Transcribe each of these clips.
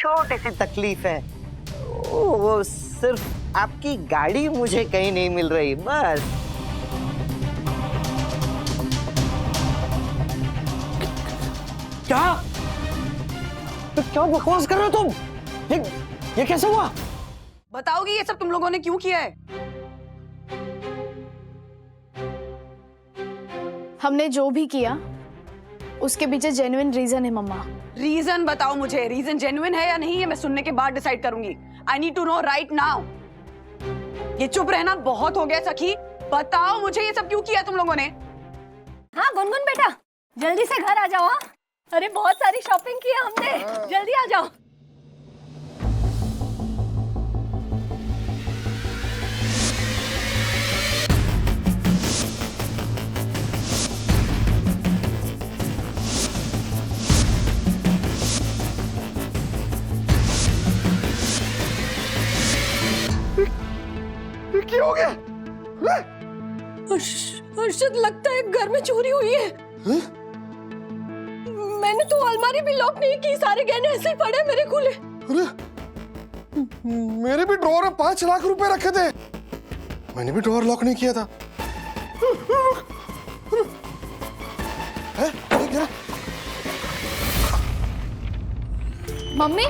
छोटी सी तकलीफ है, वो सिर्फ आपकी गाड़ी मुझे कहीं नहीं मिल रही, बस। क्या क्या बकवास कर रहे हो तुम? ये कैसे हुआ? बताओगे ये सब तुम लोगों ने क्यों किया है? हमने जो भी किया उसके पीछे जेन्युइन रीजन है मम्मा। रीजन बताओ मुझे, रीजन जेन्युइन है या नहीं है मैं सुनने के बाद डिसाइड करूंगी। I need to know right now. ये चुप रहना बहुत हो गया सखी, बताओ मुझे ये सब क्यों किया तुम लोगों ने? हाँ गुनगुन बेटा, जल्दी से घर आ जाओ। हाँ, अरे बहुत सारी शॉपिंग की है हमने, जल्दी आ जाओ। क्या हो गया? हर्षद, लगता है घर में चोरी हुई है। मैंने तो अलमारी भी लॉक नहीं की, सारे गहने ऐसे ही पड़े मेरे खुले। अरे मेरे भी ड्रॉअर में 5 लाख रुपए रखे थे, मैंने भी ड्रॉअर लॉक नहीं किया था। क्या? मम्मी,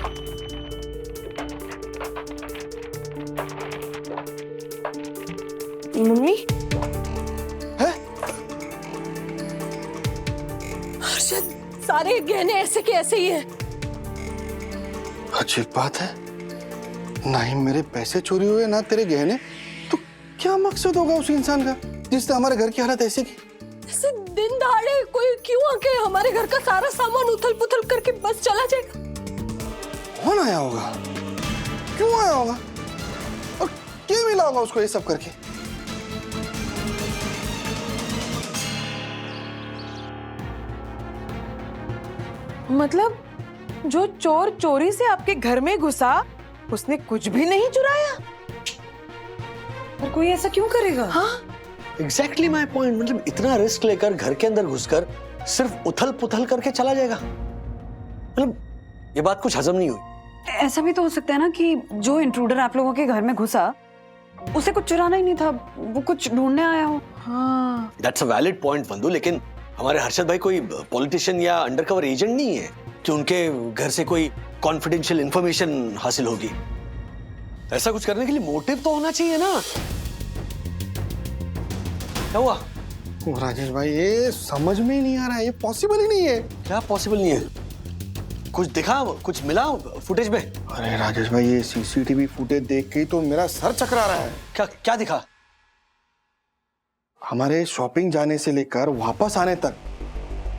मम्मी, है? हर्षद, सारे गहने ऐसे के ऐसे ही है। अजीब बात है, ना ही मेरे पैसे चोरी हुए ना तेरे गहने। तो क्या मकसद होगा उस इंसान का जिसने हमारे घर की हालत ऐसे की? ऐसे दिन दहाड़े कोई क्यों आके हमारे घर का सारा सामान उथल पुथल करके बस चला जाएगा? कौन आया होगा? क्यों आया होगा? और क्या मिला होगा उसको ये सब करके? मतलब जो चोर चोरी से आपके घर में घुसा उसने कुछ भी नहीं चुराया? और कोई ऐसा क्यों करेगा? हाँ, एग्जैक्टली माय पॉइंट। मतलब इतना रिस्क लेकर घर के अंदर घुसकर सिर्फ उथल पुथल करके चला जाएगा, मतलब ये बात कुछ हजम नहीं हुई। ऐसा भी तो हो सकता है ना कि जो इंट्रूडर आप लोगों के घर में घुसा उसे कुछ चुराना ही नहीं था, वो कुछ ढूंढने आया हो। हाँ, दैट्स अ वैलिड पॉइंट बंधु, लेकिन हमारे हर्षद भाई कोई पॉलिटिशियन या अंडरकवर एजेंट नहीं है कि उनके घर से कोई कॉन्फिडेंशियल इंफॉर्मेशन हासिल होगी। ऐसा कुछ करने के लिए मोटिव तो होना चाहिए ना। क्या हुआ? राजेश भाई, ये समझ में ही नहीं आ रहा है, ये पॉसिबल ही नहीं है। क्या पॉसिबल नहीं है? कुछ दिखा, कुछ मिला फुटेज में? अरे राजेश भाई, ये सीसीटीवी फुटेज देख के ही तो मेरा सर चकरा रहा है। क्या क्या दिखा? हमारे शॉपिंग जाने से लेकर वापस आने तक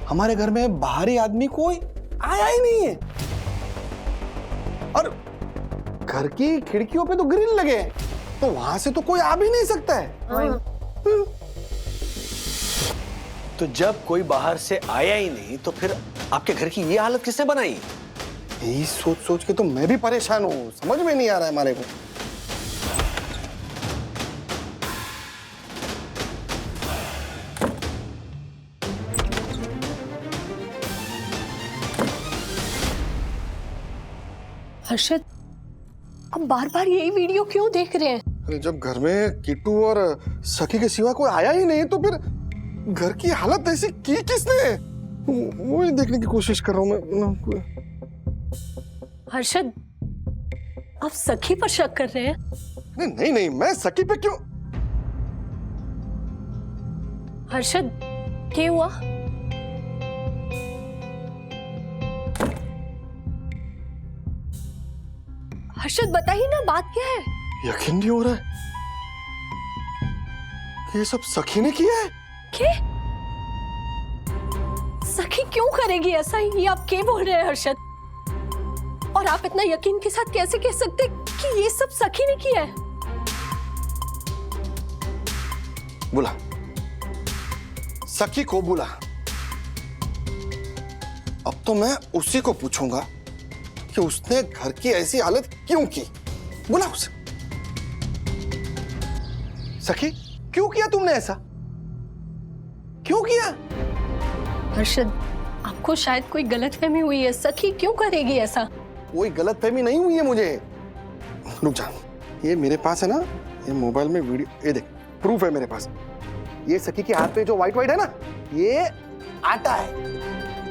हमारे घर में बाहरी आदमी कोई आया ही नहीं है, और घर की खिड़कियों पे तो ग्रिल लगे, तो वहां से तो कोई आ भी नहीं सकता है। तो जब कोई बाहर से आया ही नहीं तो फिर आपके घर की ये हालत किसने बनाई? यही सोच सोच के तो मैं भी परेशान हूँ, समझ में नहीं आ रहा है हमारे को। हर्षद, हम बार बार यही वीडियो क्यों देख रहे हैं? अरे जब घर में किट्टू और सखी के सिवा कोई आया ही नहीं तो फिर घर की हालत ऐसी की किसने? वही देखने की कोशिश कर रहा हूँ मैं। हर्षद, आप सखी पर शक कर रहे हैं? नहीं नहीं, मैं सखी पे क्यों? हर्षद, क्या हुआ? हर्षद, बताइए ना, बात क्या है? यकीन नहीं हो रहा है कि ये सब सखी ने किया है। क्या? सखी क्यों करेगी ऐसा? ये आप क्या बोल रहे हैं हर्षद? और आप इतना यकीन के साथ कैसे कह सकते कि ये सब सखी ने किया है? बुला, सखी को बुला। अब तो मैं उसी को पूछूंगा कि उसने घर की ऐसी हालत क्यों की। बुला उसे। सखी, क्यों किया तुमने ऐसा? क्यों किया? हर्षद, आपको शायद कोई गलतफहमी हुई है। सखी क्यों करेगी ऐसा? कोई गलतफहमी नहीं हुई है मुझे। रुक जा, ये मेरे पास है ना, ये मोबाइल में वीडियो, ये देख प्रूफ है मेरे पास। ये सखी के हाथ पे जो व्हाइट व्हाइट है ना, ये आटा है।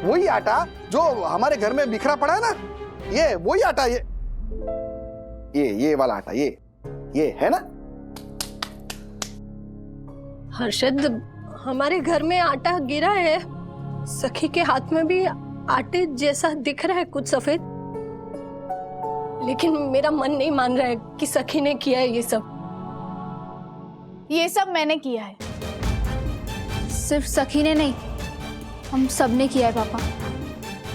वही आटा जो हमारे घर में बिखरा पड़ा है ना, ये वही आटा। ये वाला आटा, ये है ना। हर्षद, हमारे घर में आटा गिरा है, सखी के हाथ में भी आटे जैसा दिख रहा है कुछ सफेद, लेकिन मेरा मन नहीं मान रहा है कि सखी ने किया है ये सब। ये सब मैंने किया है। सिर्फ सखी ने नहीं, हम सब ने किया है पापा।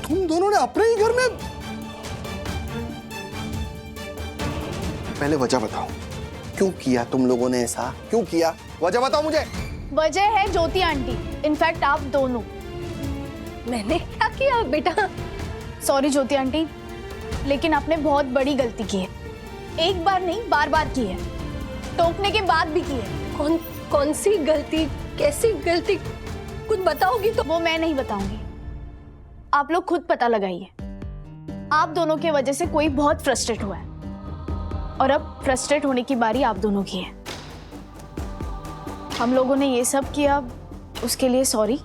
तुम दोनों ने अपने ही घर में। पहले वजह बताओ, क्यों किया तुम लोगों ने ऐसा? क्यों किया? वजह बताओ मुझे। वजह है ज्योति आंटी, इनफैक्ट आप दोनों। मैंने क्या किया बेटा? सॉरी ज्योति आंटी, लेकिन आपने बहुत बड़ी गलती की है। एक बार नहीं, बार बार की है, टोकने के बाद भी की है। कौन सी गलती, कैसी गलती, कुछ बताओगी तो? वो मैं नहीं बताऊंगी, आप लोग खुद पता लगाइए। आप दोनों की वजह से कोई बहुत फ्रस्ट्रेट हुआ है, और अब फ्रस्ट्रेट होने की बारी आप दोनों की है। हम लोगों ने ये सब किया, उसके लिए सॉरी,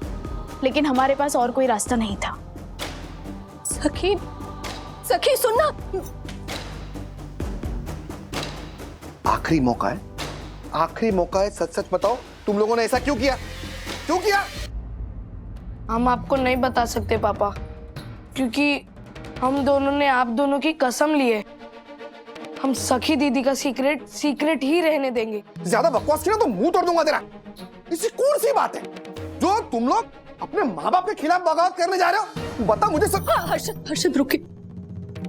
लेकिन हमारे पास और कोई रास्ता नहीं था। सखी, सखी सुनना, आखिरी मौका है, आखिरी मौका है, सच सच बताओ तुम लोगों ने ऐसा क्यों किया? क्यों किया? हम आपको नहीं बता सकते पापा, क्योंकि हम दोनों ने आप दोनों की कसम ली है। हम सखी दीदी का सीक्रेट ही रहने देंगे। ज्यादा बकवास किया तो मुंह तोड़ दूंगा तेरा। इसकी कौन सी बात है जो तुम लोग अपने माँ बाप के खिलाफ बगावत करने जा रहे हो? बता मुझे सब। हर्षद रुकिए,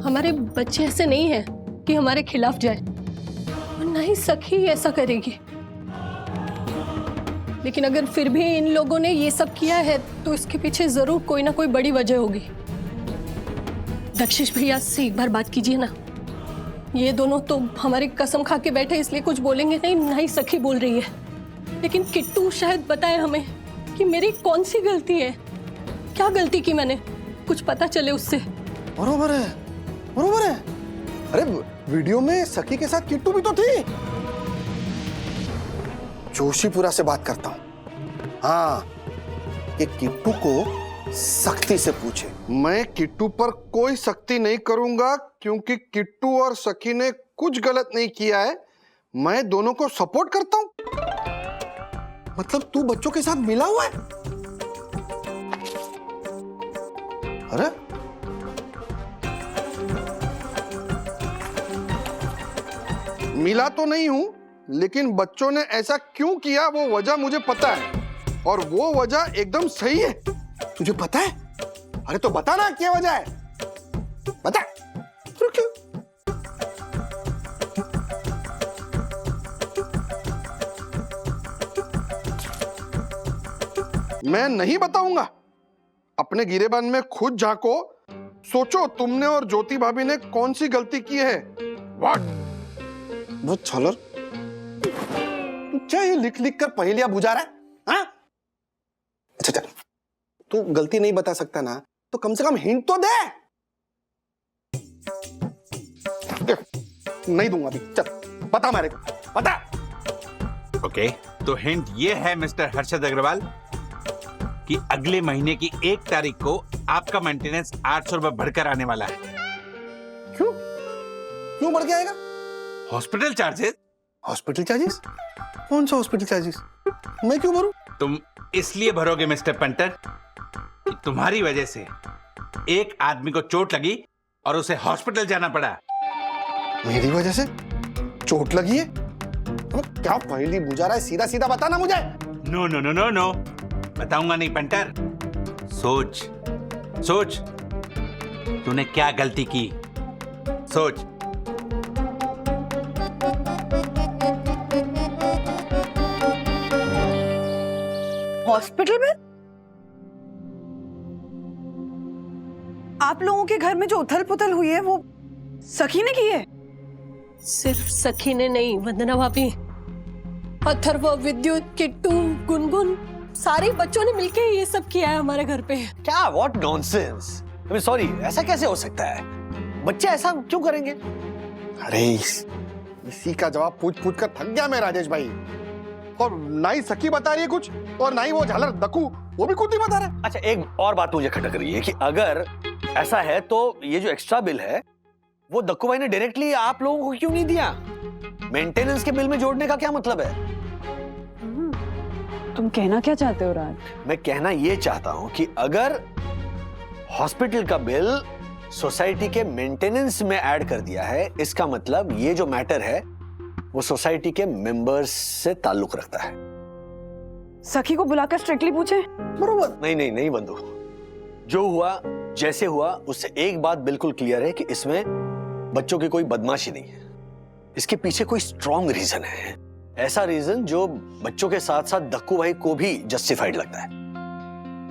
हमारे बच्चे ऐसे नहीं है कि हमारे खिलाफ जाए, और ना ही सखी ऐसा करेगी। लेकिन अगर फिर भी इन लोगों ने ये सब किया है तो इसके पीछे जरूर कोई ना कोई बड़ी वजह होगी। दक्षिश भैया से एक बार बात कीजिए ना। ये दोनों तो हमारी कसम खा के बैठे, इसलिए कुछ बोलेंगे नहीं, ना ही सखी बोल रही है। लेकिन किट्टू शायद बताए हमें कि मेरी कौन सी गलती है, क्या गलती की मैंने, कुछ पता चले उससे। बरोबर है, बरोबर है। अरे वीडियो में सखी के साथ किट्टू भी तो थी। जोशीपुरा से बात करता हूं। हाँ, ये किट्टू को सख्ती से पूछे। मैं किट्टू पर कोई सख्ती नहीं करूंगा, क्योंकि किट्टू और सखी ने कुछ गलत नहीं किया है। मैं दोनों को सपोर्ट करता हूं। मतलब तू बच्चों के साथ मिला हुआ है? अरे मिला तो नहीं हूं, लेकिन बच्चों ने ऐसा क्यों किया वो वजह मुझे पता है, और वो वजह एकदम सही है। तुझे पता है? अरे तो बता ना क्या वजह है, बता। मैं नहीं बताऊंगा। अपने गिरेबान में खुद झांको, सोचो तुमने और ज्योति भाभी ने कौन सी गलती की है। वो छलर क्या ये लिख लिख कर पहेलियां बुझा रहा है? हाँ? अच्छा, तू गलती नहीं बता सकता ना, तो कम से कम हिंट तो दे। नहीं दूंगा अभी, चल बता मेरे को, बता। ओके, तो हिंट ये है मिस्टर हर्षद अग्रवाल कि अगले महीने की 1 तारीख को आपका मेंटेनेंस 800 रुपए बढ़कर आने वाला है। क्यों? क्यों बढ़ के आएगा? Hospital charges. Hospital charges? कौन सा हॉस्पिटल चार्जेस? मैं क्यों भरूं? तुम इसलिए भरोगे मिस्टर पंटर कि तुम्हारी वजह से एक आदमी को चोट लगी और उसे हॉस्पिटल जाना पड़ा। मेरी वजह से चोट लगी है? क्या पहेली बुझा रहा है? सीधा सीधा बता ना मुझे। No no no no no, बताऊंगा नहीं पंटर। सोच सोच, तूने क्या गलती की, सोच। हॉस्पिटल में? आप लोगों के घर में जो उथल पुथल हुई है वो सखी ने की है? सिर्फ सखी ने नहीं वंदना भाभी, अथर्व, विद्युत, किट्टू, गुनगुन, सारे बच्चों ने मिलके ये सब किया है हमारे घर पे। क्या? What nonsense. I mean sorry, ऐसा कैसे हो सकता है? बच्चे ऐसा क्यों करेंगे? अरे इसी का जवाब पूछ पूछ कर थक गया मैं राजेश भाई। और ना ही सखी बता रही है कुछ, और ना ही वो झालर दक्कू, वो भी कुछ नहीं बता रहा। अच्छा, एक और बात मुझे खटक रही है कि अगर ऐसा है तो ये जो एक्स्ट्रा बिल है वो दक्कू भाई ने डायरेक्टली आप लोगों को क्यों नहीं दिया? मेंटेनेंस के बिल में जोड़ने का क्या मतलब है? तुम कहना क्या चाहते हो राज? मैं कहना ये चाहता हूं कि अगर हॉस्पिटल का बिल सोसाइटी के मेंटेनेंस में ऐड कर दिया है, इसका मतलब ये जो मैटर है वो सोसाइटी के मेंबर्स से ताल्लुक रखता है। सखी को बुलाकर स्ट्रिक्टली पूछे? बरोबर। नहीं नहीं नहीं बंधु, जो हुआ जैसे हुआ उससे एक बात बिल्कुल क्लियर है कि इसमें बच्चों की कोई बदमाशी नहीं है। इसके पीछे कोई स्ट्रॉन्ग रीजन है, ऐसा रीजन जो बच्चों के साथ साथ दक्कू भाई को भी जस्टिफाइड लगता है।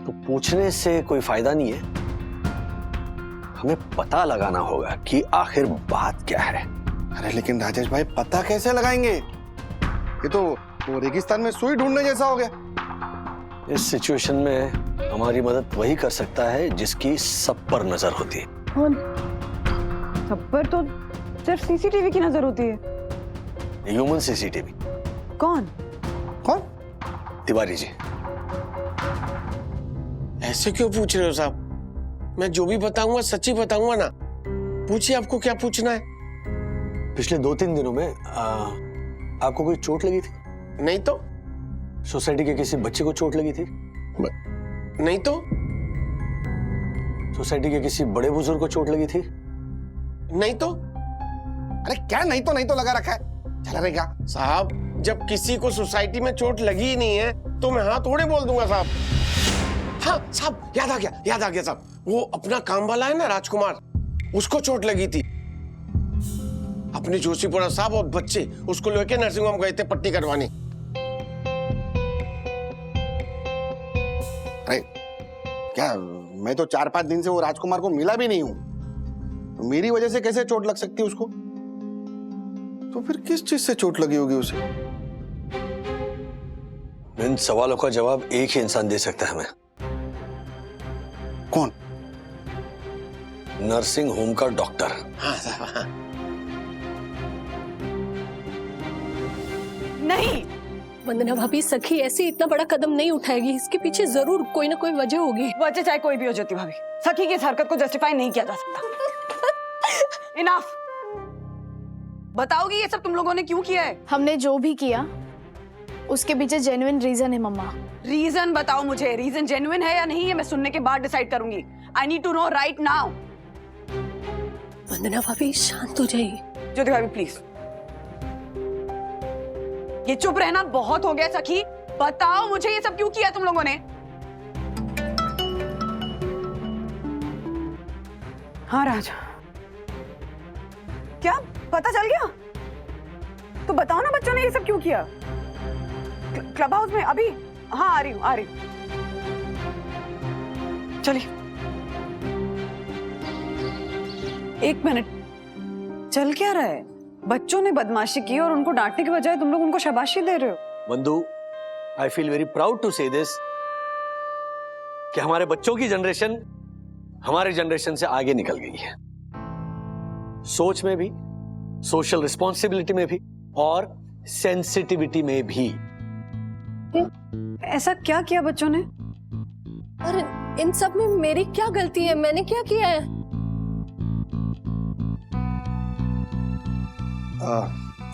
तो पूछने से कोई फायदा नहीं है, हमें पता लगाना होगा कि आखिर बात क्या है। अरे लेकिन राजेश भाई पता कैसे लगाएंगे? ये तो वो रेगिस्तान में सुई ढूंढने जैसा हो गया। इस सिचुएशन में हमारी मदद वही कर सकता है जिसकी सब पर नजर होती है। सब पर तो सिर्फ सीसीटीवी की नजर होती है। Human CCTV. कौन? कौन? तिवारी जी। ऐसे क्यों पूछ रहे हो साहब? मैं जो भी बताऊंगा सच्ची बताऊंगा ना। पूछिए, आपको क्या पूछना है? पिछले 2-3 दिनों में आपको कोई चोट लगी थी? नहीं तो। सोसाइटी के किसी बच्चे को चोट लगी थी? नहीं तो। सोसाइटी के किसी बड़े बुजुर्ग को चोट लगी थी? नहीं तो। अरे क्या नहीं तो लगा रखा है? चला रहेगा साहब, जब किसी को सोसाइटी में चोट लगी ही नहीं है तो मैं हाँ थोड़े बोल दूंगा साहब। हाँ साहब, याद आ गया साहब। वो अपना काम वाला है ना राजकुमार, उसको चोट लगी थी। अपने जोशीपुरा साहब और बच्चे उसको लेके नर्सिंग होम गए थे पट्टी करवाने। अरे क्या, मैं तो 4-5 दिन से वो राजकुमार को मिला भी नहीं हूं, तो मेरी वजह से कैसे चोट लग सकती है उसको? तो फिर किस चीज से चोट लगी होगी उसे? इन सवालों का जवाब एक ही इंसान दे सकता है हमें। कौन? नर्सिंग होम का डॉक्टर। हाँ साहब, हाँ। नहीं, वंदना भाभी, सखी ऐसे इतना बड़ा कदम नहीं उठाएगी, इसके पीछे जरूर कोई ना कोई वजह होगी। वजह चाहे कोई भी हो ज्योति भाभी, सखी की इस हरकत को जस्टिफाई नहीं किया जा सकता। इनफ। बताओगी ये सब तुम लोगों ने क्यों किया है? हमने जो भी किया उसके पीछे जेन्युइन रीजन है मम्मा। रीजन बताओ मुझे, रीजन जेन्युइन है या नहीं है मैं सुनने के बाद डिसाइड करूंगी। I need to know right now. Vandana भाभी शांत हो जाइए। ज्योति भाभी प्लीज, ये चुप रहना बहुत हो गया। सखी बताओ मुझे ये सब क्यों किया तुम लोगों ने? हाँ राज, क्या पता चल गया? तो बताओ ना बच्चों ने ये सब क्यों किया? क्लब हाउस में अभी? हाँ आ रही हूँ। चलिए 1 मिनट। चल क्या रहा है? बच्चों ने बदमाशी की और उनको डांटने के बजाय तुम लोग उनको शाबाशी दे रहे हो। बंधु, I feel very proud to say this कि हमारे बच्चों की जनरेशन हमारे जनरेशन से आगे निकल गई है, सोच में भी, सोशल रिस्पॉन्सिबिलिटी में भी और सेंसिटिविटी में भी। ऐसा क्या किया बच्चों ने? अरे इन सब में मेरी क्या गलती है? मैंने क्या किया है?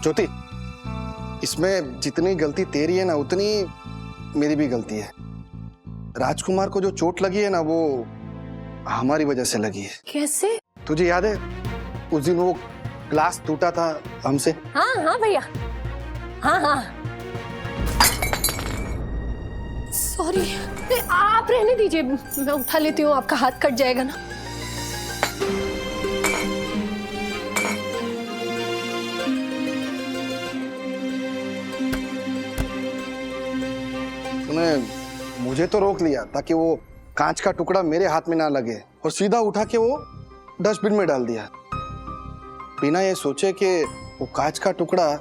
ज्योति, इसमें जितनी गलती तेरी है ना उतनी मेरी भी गलती है। राजकुमार को जो चोट लगी है ना वो हमारी वजह से लगी है। कैसे? तुझे याद है उस दिन वो ग्लास टूटा था हमसे? हाँ हाँ भैया, हाँ हाँ सॉरी। आप रहने दीजिए, मैं उठा लेती हूँ, आपका हाथ कट जाएगा ना। तूने मुझे तो रोक लिया ताकि वो कांच का टुकड़ा मेरे हाथ में ना लगे और सीधा उठा के वो डस्टबिन में डाल दिया, बिना ये सोचे कि वो कांच का टुकड़ा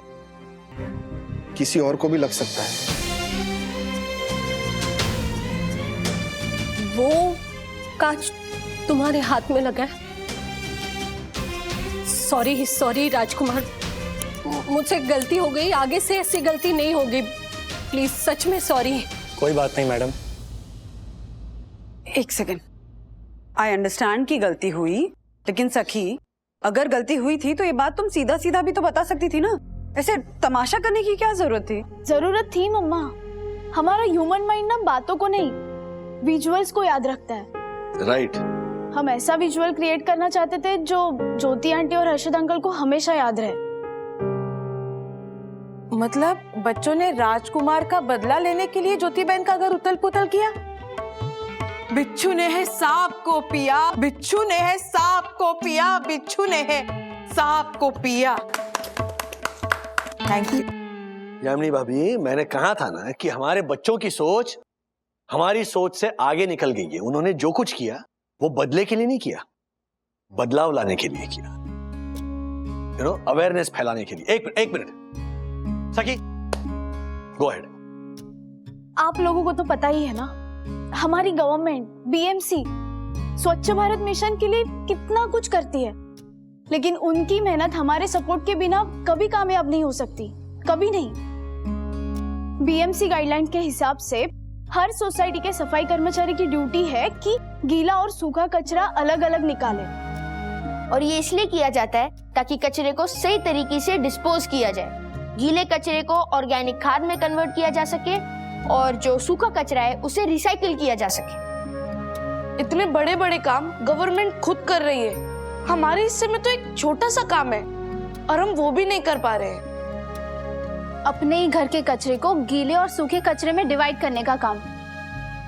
किसी और को भी लग सकता है। वो कांच तुम्हारे हाथ में लगा है? सॉरी सॉरी राजकुमार, मुझसे गलती हो गई, आगे से ऐसी गलती नहीं होगी, प्लीज सच में सॉरी। कोई बात नहीं मैडम। एक सेकेंड, आई अंडरस्टैंड कि गलती हुई, लेकिन सखी अगर गलती हुई थी तो ये बात तुम सीधा सीधा भी तो बता सकती थी ना, ऐसे तमाशा करने की क्या जरूरत थी? जरूरत थी मम्मा, हमारा ह्यूमन माइंड ना बातों को नहीं विजुअल्स को याद रखता है। राइट। हम ऐसा विजुअल क्रिएट करना चाहते थे जो ज्योति आंटी और हर्षद अंकल को हमेशा याद रहे। मतलब बच्चों ने राजकुमार का बदला लेने के लिए ज्योति बहन का घर उथल पुथल किया? बिच्छू ने है सांप को पिया, बिच्छू ने है सांप को पिया, बिच्छू ने है सांप को पिया। थैंक यू यामिनी भाभी, मैंने कहा था ना कि हमारे बच्चों की सोच हमारी सोच से आगे निकल गई है। उन्होंने जो कुछ किया वो बदले के लिए नहीं किया, बदलाव लाने के लिए किया, अवेयरनेस फैलाने के लिए। एक मिनट सखी, गो अहेड। आप लोगों को तो पता ही है ना, हमारी गवर्नमेंट बीएमसी स्वच्छ भारत मिशन के लिए कितना कुछ करती है, लेकिन उनकी मेहनत हमारे सपोर्ट के बिना कभी कामयाब नहीं हो सकती, कभी नहीं। बीएमसी गाइडलाइन के हिसाब से हर सोसाइटी के सफाई कर्मचारी की ड्यूटी है कि गीला और सूखा कचरा अलग अलग निकाले, और ये इसलिए किया जाता है ताकि कचरे को सही तरीके से डिस्पोज किया जाए। गीले कचरे को ऑर्गेनिक खाद में कन्वर्ट किया जा सके और जो सूखा कचरा है उसे रिसाइकिल किया जा सके। इतने बड़े बड़े काम गवर्नमेंट खुद कर रही है, हमारे हिस्से में तो एक छोटा सा काम है और हम वो भी नहीं कर पा रहे हैं। अपने ही घर के कचरे को गीले और सूखे कचरे में डिवाइड करने का काम,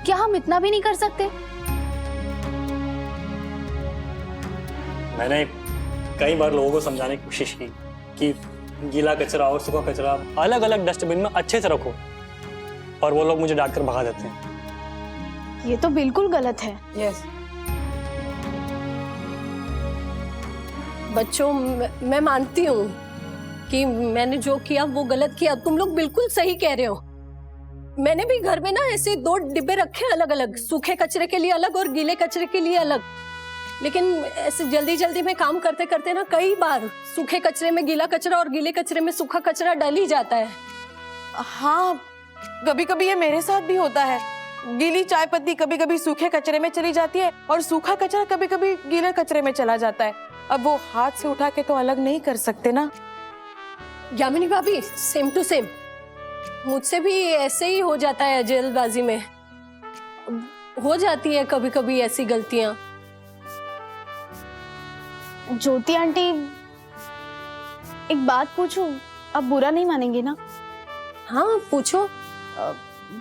क्या हम इतना भी नहीं कर सकते? मैंने कई बार लोगों को समझाने की कोशिश की कि गीला कचरा और सूखा कचरा अलग अलग डस्टबिन में अच्छे से रखो, और वो लोग मुझे डांट कर भगा देते हैं। ये तो बिल्कुल गलत है। यस बच्चों, मैं मानती हूँ कि मैंने जो किया वो गलत किया, तुम लोग बिल्कुल सही कह रहे हो। मैंने भी घर में ना ऐसे 2 डिब्बे रखे अलग अलग, सूखे कचरे के लिए अलग और गीले कचरे के लिए अलग, लेकिन ऐसे जल्दी जल्दी में काम करते करते ना कई बार सूखे कचरे में गीला कचरा और गीले कचरे में सूखा कचरा डल ही जाता है। हाँ, कभी कभी ये मेरे साथ भी होता है। गीली चाय पत्ती कभी कभी सूखे कचरे में चली जाती है और सूखा कचरा कभी कभी गीले कचरे में चला जाता है। अब वो हाथ से उठा के तो अलग नहीं कर सकते ना। यामिनी भाभी, सेम टू सेम मुझसे भी ऐसे ही हो जाता है, जल्दबाजी में हो जाती है कभी कभी ऐसी गलतियां। ज्योति आंटी, एक बात पूछूं, आप बुरा नहीं मानेंगे ना? हाँ पूछो।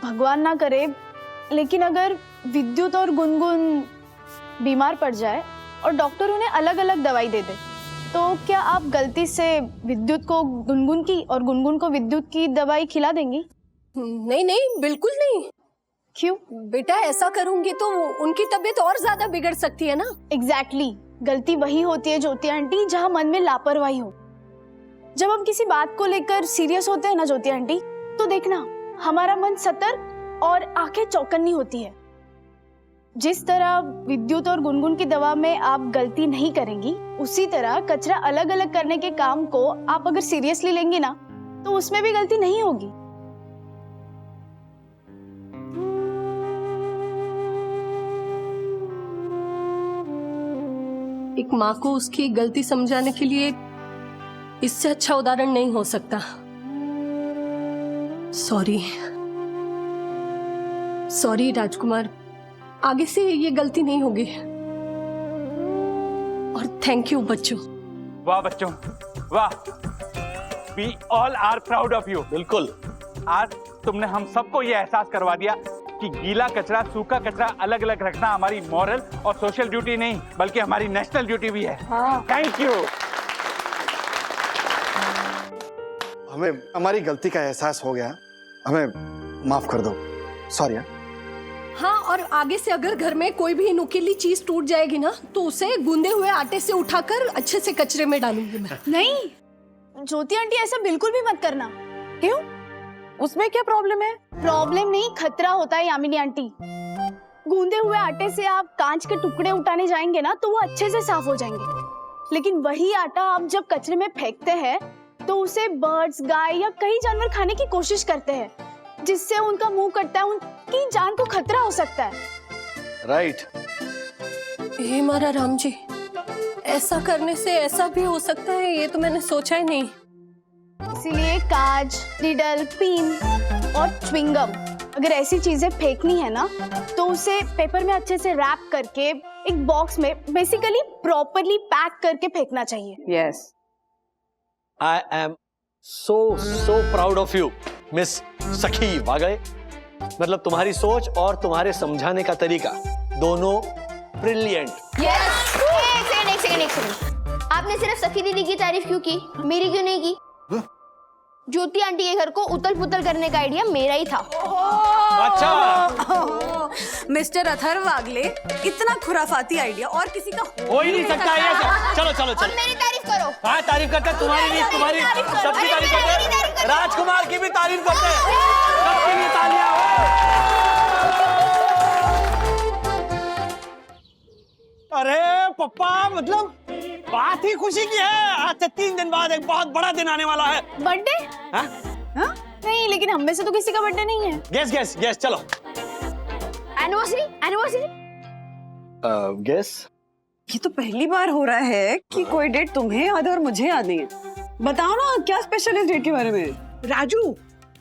भगवान ना करे, लेकिन अगर विद्युत और गुनगुन बीमार पड़ जाए और डॉक्टर उन्हें अलग अलग दवाई दे दे, तो क्या आप गलती से विद्युत को गुनगुन की और गुनगुन को विद्युत की दवाई खिला देंगी? नहीं नहीं, बिल्कुल नहीं। क्यों? बेटा, ऐसा करूंगी तो उनकी तबीयत और ज्यादा बिगड़ सकती है ना। एग्जैक्टली, गलती वही होती है ज्योति आंटी जहाँ मन में लापरवाही हो। जब हम किसी बात को लेकर सीरियस होते हैं ना ज्योति आंटी, तो देखना हमारा मन सतर्क और आंखें चौकन्नी होती है। जिस तरह विद्युत और गुनगुन की दवा में आप गलती नहीं करेंगी, उसी तरह कचरा अलग अलग करने के काम को आप अगर सीरियसली लेंगी ना, तो उसमें भी गलती नहीं होगी। एक माँ को उसकी गलती समझाने के लिए इससे अच्छा उदाहरण नहीं हो सकता। सॉरी राजकुमार, आगे से ये गलती नहीं होगी। और थैंक यू बच्चों। वाह बच्चों, वाह, we all are proud of you. बिल्कुल, आज तुमने हम सबको ये एहसास करवा दिया कि गीला कचरा सूखा कचरा अलग अलग रखना हमारी मॉरल और सोशल ड्यूटी नहीं, बल्कि हमारी नेशनल ड्यूटी भी है। Thank you. हमें हमारी गलती का एहसास हो गया, हमें माफ कर दो। सॉरी। हाँ, और आगे से अगर घर में कोई भी नुकीली चीज टूट जाएगी ना, तो उसे गूंदे हुए आटे से उठाकर अच्छे से कचरे में डालूंगी मैं। नहीं ज्योति आंटी, ऐसा बिल्कुल भी मत करना। क्यों? उसमें क्या प्रॉब्लम है? प्रॉब्लम नहीं, खतरा होता है यामिनी आंटी। गूंदे हुए आटे से आप कांच के टुकड़े उठाने जाएंगे ना, तो वो अच्छे से साफ हो जाएंगे। लेकिन वही आटा आप जब कचरे में फेंकते हैं तो उसे बर्ड्स, गाय या कई जानवर खाने की कोशिश करते हैं, जिससे उनका मुंह कटता है, उनकी जान को खतरा हो सकता है। राइट। हे मारा राम जी, ऐसा करने से ऐसा भी हो सकता है, ये तो मैंने सोचा ही नहीं। इसीलिए काज, निडल, पिन और च्युइंगम, अगर ऐसी चीजें फेंकनी है ना तो उसे पेपर में अच्छे से रैप करके एक बॉक्स में बेसिकली प्रॉपरली पैक करके फेंकना चाहिए। Yes. I am so proud of you miss सखी वागले। मतलब तुम्हारी सोच और तुम्हारे समझाने का तरीका दोनों ब्रिलियंट। यस। एक सेकंड। आपने सिर्फ सखी दीदी की तारीफ क्यों की, मेरी क्यों नहीं की? ज्योति आंटी के घर को उतल पुतल करने का आइडिया मेरा ही था। अच्छा। मिस्टर अथर्व वागले, इतना खुराफाती आइडिया और किसी का हो ही नहीं सकता है ये। चलो चलो और चलो। मेरी तारीफ करो। हाँ तारीफ करते हैं, तुम्हारी नहीं, तुम्हारी सबकी तारीफ करते हैं, राजकुमार की भी तारीफ करते हैं, सबके लिए तालियां हो। अरे पप्पा, मतलब बात ही खुशी की है। आज से 3 दिन बाद एक बहुत बड़ा दिन आने वाला है। बर्थडे? हाँ? हाँ? नहीं, लेकिन हम में से तो किसी का बर्थडे नहीं है। गेस गेस गेस, चलो। एनिवर्सरी। गेस। ये तो पहली बार हो रहा है कि कोई डेट तुम्हें याद है और मुझे याद नहीं है। बताओ ना, क्या स्पेशल है इस डेट के बारे में? राजू,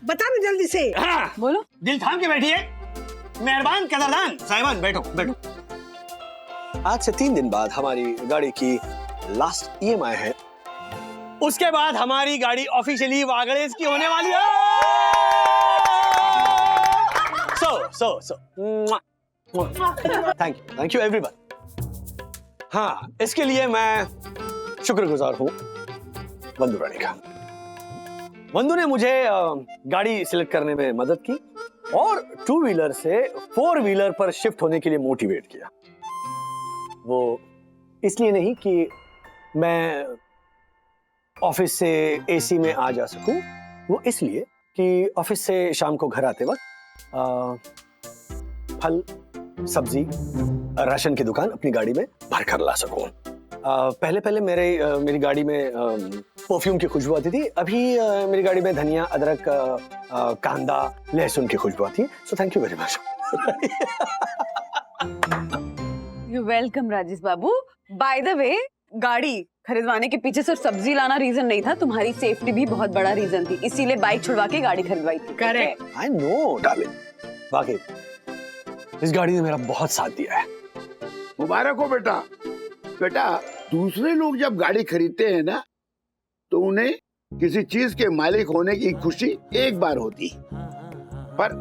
बता ना जल्दी से। हाँ, बोलो। दिल थाम के बैठिए, मेहरबान कदरदान साहिबान, बैठो बैठो। आज से 3 दिन बाद हमारी गाड़ी की लास्ट EMI है। उसके बाद हमारी गाड़ी ऑफिशियली वागड़ेज की होने वाली है। So thank you everyone. हाँ, इसके लिए मैं शुक्रगुजार हूँ वंदू रानी का। वंदू ने मुझे गाड़ी सिलेक्ट करने में मदद की और 2 व्हीलर से 4 व्हीलर पर शिफ्ट होने के लिए मोटिवेट किया। वो इसलिए नहीं कि मैं ऑफिस से AC में आ जा सकूं, वो इसलिए कि ऑफिस से शाम को घर आते वक्त फल, सब्जी, राशन की दुकान अपनी गाड़ी में भर कर ला सकूं। पहले मेरी गाड़ी में परफ्यूम की खुशबू आती थी, अभी मेरी गाड़ी में धनिया, अदरक, कांदा, लहसुन की खुशबू आती है। So thank you very much. You welcome Rajesh Babu. By the way, गाड़ी खरीदवाने के पीछे सिर्फ सब्जी लाना रीजन नहीं था, तुम्हारी सेफ्टी भी बहुत बड़ा रीजन थी, इसीलिए बाइक छुड़वा के गाड़ी खरीदवाई थी। करेक्ट। आई नो डार्लिंग, वाकई इस गाड़ी ने मेरा बहुत साथ दिया है। मुबारक हो बेटा। बेटा, दूसरे लोग जब गाड़ी खरीदते हैं ना तो उन्हें किसी चीज के मालिक होने की खुशी एक बार होती, पर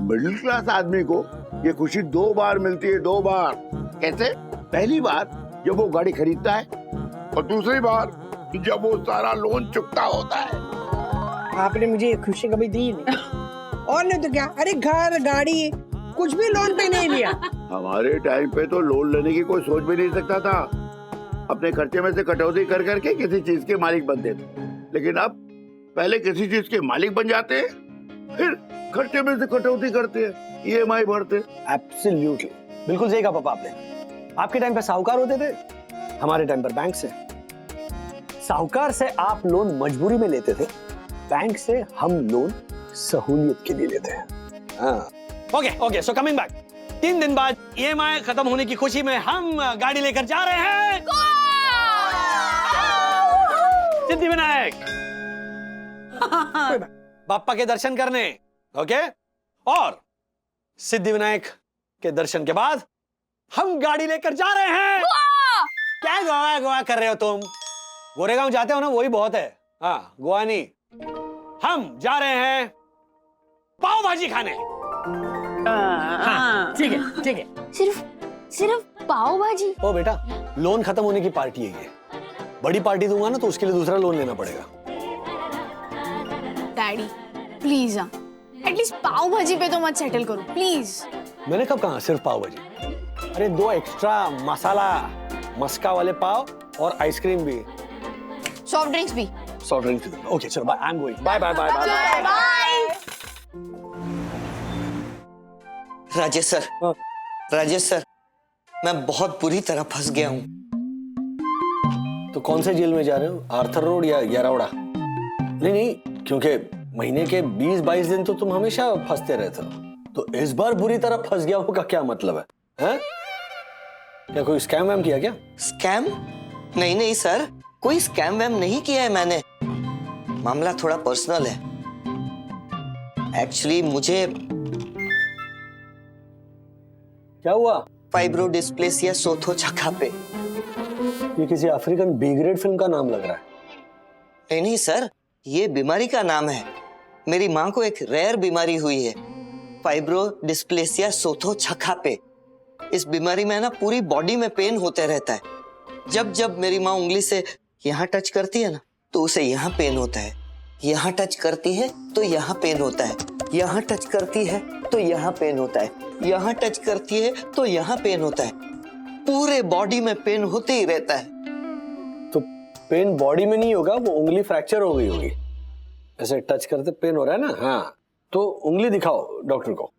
मिडिल क्लास आदमी को ये खुशी 2 बार मिलती है। 2 बार। कैसे? पहली बार जब वो गाड़ी खरीदता है और दूसरी बार जब वो सारा लोन चुकता होता है। आपने मुझे ये खुशी कभी दी नहीं। और नहीं तो क्या, अरे घर, गाड़ी, कुछ भी लोन पे नहीं लिया। हमारे टाइम पे तो लोन लेने की कोई सोच भी नहीं सकता था। अपने खर्चे में से कटौती कर करके किसी चीज के मालिक बनते थे, लेकिन अब पहले किसी चीज के मालिक बन जाते हैं, फिर खर्चे में से कटौती करते हैं, EMI भरते। एब्सोल्युटली, बिल्कुल सही कहा पापा आपने। आपके टाइम पे साहूकार होते थे, हमारे टाइम पर बैंक से। साहूकार से आप लोन मजबूरी में लेते थे, बैंक से हम लोन सहूलियत के लिए लेते हैं। हाँ। ओके, सो कमिंग बैक, 3 दिन बाद EMI खत्म होने की खुशी में हम गाड़ी लेकर जा रहे हैं सिद्धिविनायक बाप्पा के दर्शन करने। ओके, और सिद्धिविनायक के दर्शन के बाद हम गाड़ी लेकर जा रहे हैं। क्या गोवा कर रहे हो तुम? गोरेगांव जाते हो ना, वही बहुत है। हाँ, गोवा नहीं, हम जा रहे हैं पाव भाजी खाने। हाँ, ठीक है। सिर्फ पाव भाजी? ओ बेटा, लोन खत्म होने की पार्टी है ये। बड़ी पार्टी दूंगा ना तो उसके लिए दूसरा लोन लेना पड़ेगा। डैडी प्लीज, एटलीस्ट पाव भाजी पे तो मत सेटल करो प्लीज। मैंने कब कहा सिर्फ पाव भाजी? अरे 2 एक्स्ट्रा मसाला मस्का वाले पाव और आइसक्रीम भी, सॉफ्ट ड्रिंक्स भी। सॉफ्ट ड्रिंक्स भी। ओके चलो, bye, I am going. Bye bye bye bye. Bye. Rajesh sir, मैं बहुत बुरी तरह फंस गया हूँ। तो कौन से जेल में जा रहे हो, आर्थर रोड या यारावड़ा? नहीं, क्योंकि महीने के 20-22 दिन तो तुम हमेशा फंसते रहते हो, तो इस बार बुरी तरह फंस गया हो का क्या मतलब है? हैं? क्या कोई स्कैम वैम किया क्या? स्कैम? नहीं सर, कोई स्कैम वैम नहीं किया है मैंने। मामला थोड़ा पर्सनल है। एक्चुअली मुझे क्या हुआ? फाइब्रोडिस्प्लेसिया सोथो चखापे। ये किसी अफ्रीकन बी ग्रेड फिल्म का नाम लग रहा है। नहीं सर, ये बीमारी का नाम है। मेरी माँ को एक रेयर बीमारी हुई है, फाइब्रोडिस्प्लेसिया सोथो चखापे। इस बीमारी में ना पूरी बॉडी में पेन होते रहता है। जब जब मेरी माँ उंगली से यहाँ टच करती है ना, तो उसे यहाँ पेन होता है, यहाँ टच करती है तो यहाँ पेन होता है, यहाँ टच करती है तो यहाँ पेन होता है, यहाँ टच करती है तो यहाँ पेन होता है। पूरे बॉडी में पेन होते ही रहता है। तो पेन बॉडी में नहीं होगा, वो उंगली फ्रैक्चर हो गई होगी। ऐसे टच करते पेन हो रहा है ना? हाँ, तो उंगली दिखाओ डॉक्टर को।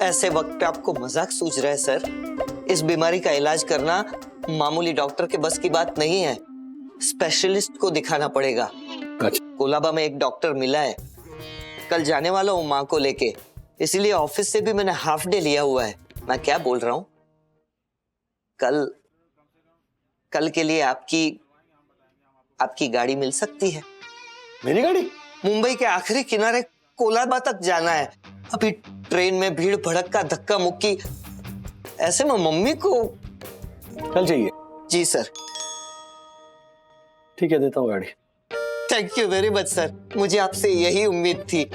ऐसे वक्त पे आपको मजाक सूझ रहा है सर? इस बीमारी का इलाज करना मामूली डॉक्टर के बस की बात नहीं है, स्पेशलिस्ट को दिखाना पड़ेगा। अच्छा। कोलाबा में एक डॉक्टर मिला है, कल जाने वाला हूँ माँ को लेके, इसीलिए ऑफिस से भी मैंने हाफ डे लिया हुआ है। मैं क्या बोल रहा हूँ, कल के लिए आपकी गाड़ी मिल सकती है? मेरी गाड़ी? मुंबई के आखिरी किनारे कोलाबा तक जाना है। अभी ट्रेन में भीड़ भड़क का धक्का मुक्की, ऐसे में मम्मी को कल चाहिए? जी सर। ठीक है, देता हूँ गाड़ी। Thank you very much sir, मुझे आपसे यही उम्मीद थी।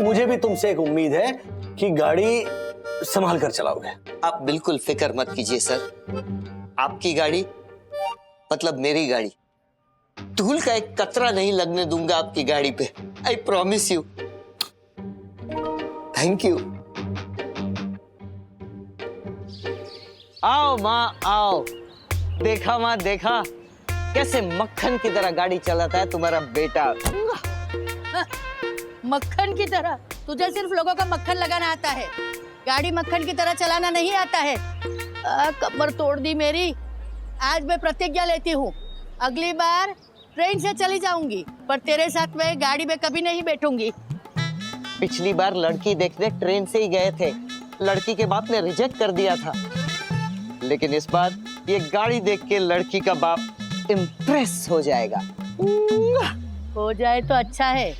मुझे भी तुमसे एक उम्मीद है कि गाड़ी संभाल कर चलाओगे। आप बिल्कुल फिक्र मत कीजिए सर, आपकी गाड़ी मतलब मेरी गाड़ी, धूल का एक कतरा नहीं लगने दूंगा आपकी गाड़ी पे। I promise you. Thank you. आओ माँ आओ, देखा माँ देखा, कैसे मक्खन की तरह गाड़ी चलाता है तुम्हारा बेटा। मक्खन की तरह? तुझे सिर्फ लोगों का मक्खन लगाना आता है, गाड़ी मक्खन की तरह चलाना नहीं आता है। कमर तोड़ दी मेरी। आज मैं प्रतिज्ञा लेती हूँ, अगली बार ट्रेन से चली जाऊंगी, पर तेरे साथ मैं गाड़ी में कभी नहीं बैठूंगी। पिछली बार लड़की देखने ट्रेन से ही गए थे, लड़की के बाप ने रिजेक्ट कर दिया था, लेकिन इस बार ये गाड़ी देख के लड़की का बाप इम्प्रेस हो जाएगा। हो जाए तो अच्छा है।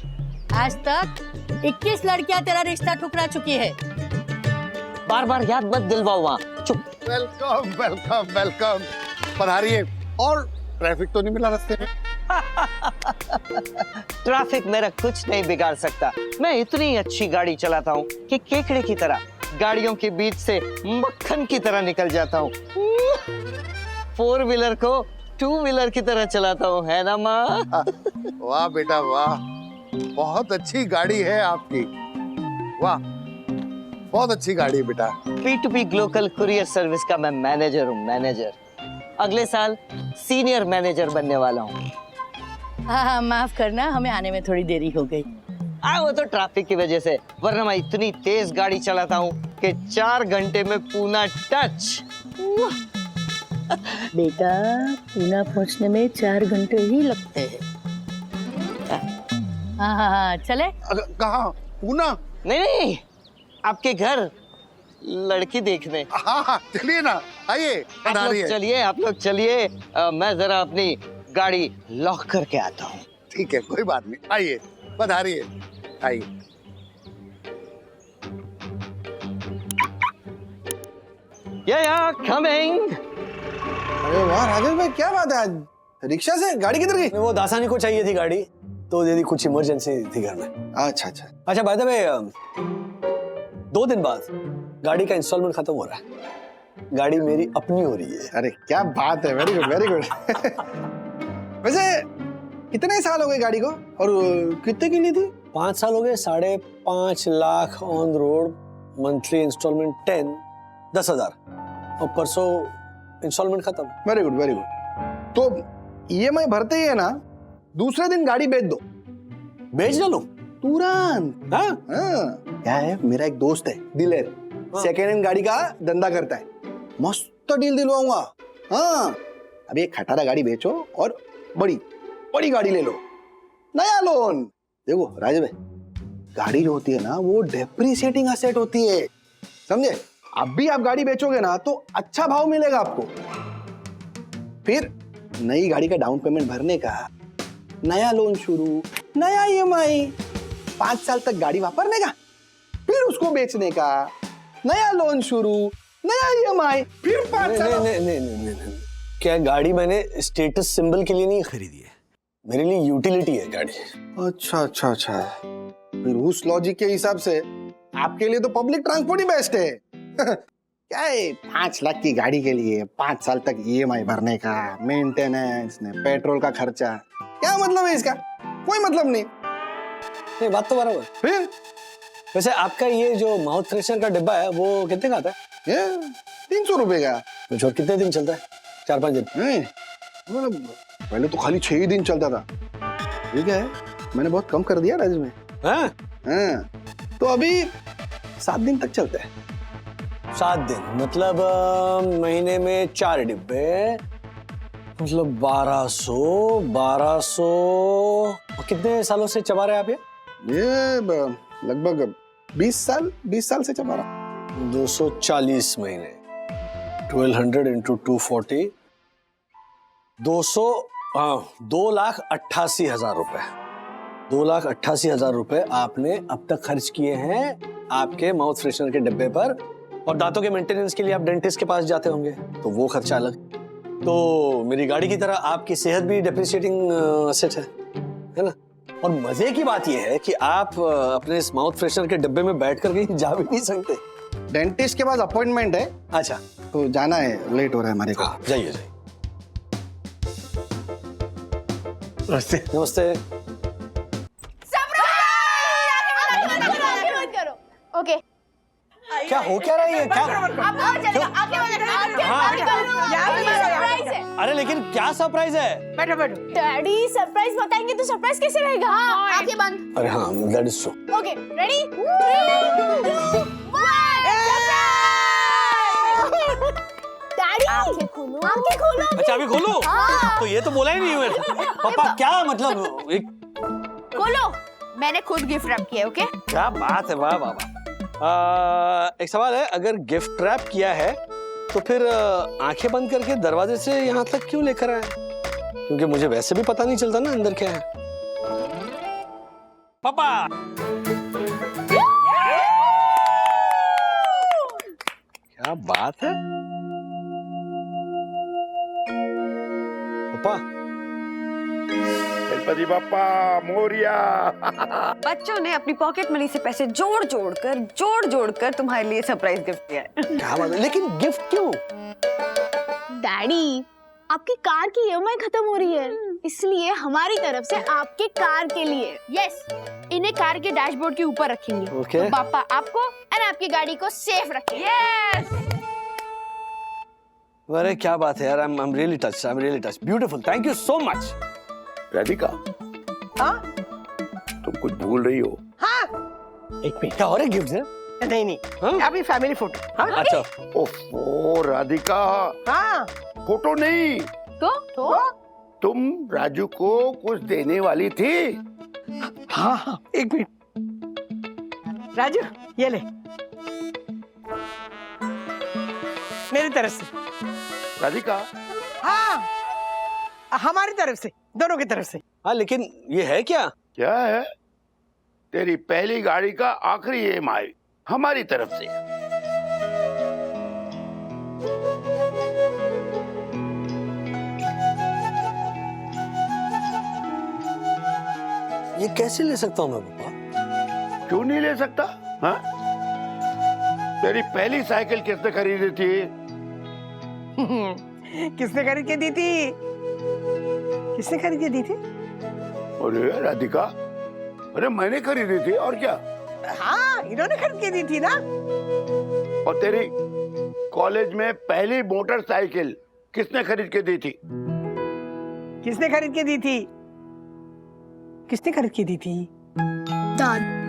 आज तक 21 लड़कियां तेरा रिश्ता ठुकरा चुकी है। बार बार याद मत दिलवाओ वहाँ, चुप। वेलकम वेलकम वेलकम, पधारिए। और ट्रैफिक तो नहीं मिला रास्ते में? ट्रैफिक मेरा कुछ नहीं बिगाड़ सकता। मैं इतनी अच्छी गाड़ी चलाता हूँ कि केकड़े की तरह गाड़ियों के बीच से मक्खन की तरह निकल जाता हूँ। 4 व्हीलर को 2 व्हीलर की तरह चलाता हूँ, है ना माँ? वाह बेटा वाह, बहुत अच्छी गाड़ी है आपकी। वाह, बहुत अच्छी गाड़ी है बेटा। P2P ग्लोबल कुरियर सर्विस का मैं मैनेजर हूँ, मैनेजर। अगले साल सीनियर मैनेजर बनने वाला हूँ। हाँ, माफ करना, हमें आने में थोड़ी देरी हो गई। वो तो ट्रैफिक की वजह से, वरना मैं इतनी तेज गाड़ी चलाता हूँ कि 4 घंटे में पूना टच। बेटा, पूना पहुंचने में 4 घंटे ही लगते हैं। हाँ, चले? कहाँ? पूना? नहीं, आपके घर लड़की देखने। हाँ, चलिए ना, आइए। आप लोग चलिए, मैं जरा अपनी गाड़ी लॉक करके आता हूँ। ठीक है, कोई बात नहीं, आइए, पधारिए, आइए। कमिंग। अरे वाह राजेश भाई, क्या बात है, आज रिक्शा से गाड़ी किधर गई? वो दासानी को चाहिए थी गाड़ी, तो दीदी कुछ इमरजेंसी थी घर में। अच्छा बाय द वे, 2 दिन बाद गाड़ी का इंस्टॉलमेंट खत्म हो रहा है, गाड़ी मेरी अपनी हो रही है। अरे क्या बात है, वेरी गुड वेरी गुड। वैसे कितने साल हो गए गाड़ी को, और कितने की ली थी? 5 साल हो गए, 5.5 lakh on road, monthly instalment 10,000, और परसों इंस्टॉलमेंट खत्म। Very good very good. तो EMI भरते ही है ना, दूसरे दिन गाड़ी बेच दो। बेच डालो तुरंत? हाँ, क्या है, मेरा एक दोस्त है दिलेर, सेकेंड हैंड गाड़ी का धंधा करता है, मस्त डील दिलवाऊंगा। हाँ, अभी एक खटारा गाड़ी बेचो और बड़ी बड़ी गाड़ी ले लो, नया लोन। देखो राजेश भाई, गाड़ी जो होती है ना वो डेप्रिसिएटिंग एसेट होती है, समझे? अभी आप गाड़ी बेचोगे ना तो अच्छा भाव मिलेगा आपको, फिर नई गाड़ी का डाउन पेमेंट भरने का, नया लोन शुरू, नया EMI, 5 साल तक गाड़ी वापरने का, फिर उसको बेचने का, नया लोन शुरू, नया EMI, फिर 5 साल। नहीं, क्या गाड़ी मैंने स्टेटस सिंबल के लिए नहीं खरीदी है, मेरे लिए यूटिलिटी है गाड़ी। अच्छा, फिर उस लॉजिक के हिसाब से आपके लिए तो पब्लिक ट्रांसपोर्ट ही बेस्ट है। क्या है 5 लाख की गाड़ी के लिए 5 साल तक EMI भरने का, मेंटेनेंस ने, पेट्रोल का खर्चा, क्या मतलब है इसका? कोई मतलब नहीं। बात तो बराबर। फिर वैसे आपका ये जो माउथ फ्रेशनर का डिब्बा है वो कितने का आता है? ये 300 रुपए का। तो और कितने दिन चलता है? 4-5 दिन? नहीं, मतलब पहले तो खाली 6 ही दिन चलता था, ठीक है मैंने बहुत कम कर दिया राज में। हाँ? तो अभी 7 दिन तक चलता है। 7 दिन मतलब महीने में 4 डिब्बे, मतलब 1200। कितने सालों से चबा रहे हैं आप ये लगभग 20 साल से चबा रहा। 240 महीने, 1200 into 240, 2,88,000 रुपए। 2,88,000 रुपए आपने अब तक खर्च किए हैं आपके माउथ फ्रेशनर के डिब्बे पर, और दांतों के मेंटेनेंस के लिए आप डेंटिस्ट के पास जाते होंगे तो वो खर्चा अलग। तो मेरी गाड़ी की तरह आपकी सेहत भी डेप्रिसिएटिंग एसेट है ना? और मजे की बात यह है कि आप अपने इस माउथ फ्रेशनर के डिब्बे में बैठकर कहीं जा भी नहीं सकते। डेंटिस्ट के पास अपॉइंटमेंट है। अच्छा, तो जाना है, लेट हो रहा है हमारे को। जाइए। नमस्ते। ओके, क्या हो क्या रहा है? क्या अरे लेकिन क्या सरप्राइज है? बैठो। डैडी सरप्राइज बताएंगे तो सरप्राइज कैसे रहेगा? आंखें बंद। अरे हाँ, that is true. Okay, ready? Daddy आंखें खोलो। अच्छा अभी खोलो? तो ये तो बोला ही नहीं मैंने। पापा क्या मतलब? खोलो, मैंने खुद गिफ्ट रैप किया है। ओके, क्या बात है, वाह वाह। एक सवाल है, अगर गिफ्ट रैप किया है तो फिर आंखें बंद करके दरवाजे से यहाँ तक क्यों लेकर आए? क्योंकि मुझे वैसे भी पता नहीं चलता ना अंदर क्या है। पापा क्या बात है पापा। गणपति बाप्पा मोरिया। बच्चों ने अपनी पॉकेट मनी से पैसे जोड़ कर तुम्हारे लिए सरप्राइज गिफ्ट दिया है। क्या बात है, लेकिन गिफ्ट क्यों? डैडी आपकी कार की EMI खत्म हो रही है, इसलिए हमारी तरफ से आपके कार के लिए। यस, इन्हें कार के डैशबोर्ड के ऊपर रखेंगे। ओके। तो पापा आपको और आपकी गाड़ी को सेफ रखेंगे। यस। अरे क्या बात है यार, I am really touch, beautiful, thank you so much. Radhika, हाँ तुम कुछ भूल रही हो। हाँ, एक क्या और गिफ्ट है? नहीं हाँ? अभी फैमिली फोटो। हाँ अच्छा। ओफो राधिका, हाँ, फोटो नहीं, तो तुम राजू को कुछ देने वाली थी। हाँ, एक मिनट राजू, ये ले मेरी तरफ से। राधिका, हाँ, हमारी तरफ से, दोनों की तरफ से। हाँ लेकिन ये है क्या? क्या है? तेरी पहली गाड़ी का आखिरी EMI हमारी तरफ से। ये कैसे ले सकता हूँ मैं पापा? क्यों नहीं ले सकता? हाँ? तेरी पहली साइकिल किसने खरीदी थी? किसने खरीद के दी थी? अरे राधिका, अरे मैंने खरीदी थी, और क्या? हाँ, इन्होंने खरीद के दी थी ना। और तेरी कॉलेज में पहली मोटरसाइकिल किसने खरीद के दी थी? किसने खरीद के दी थी?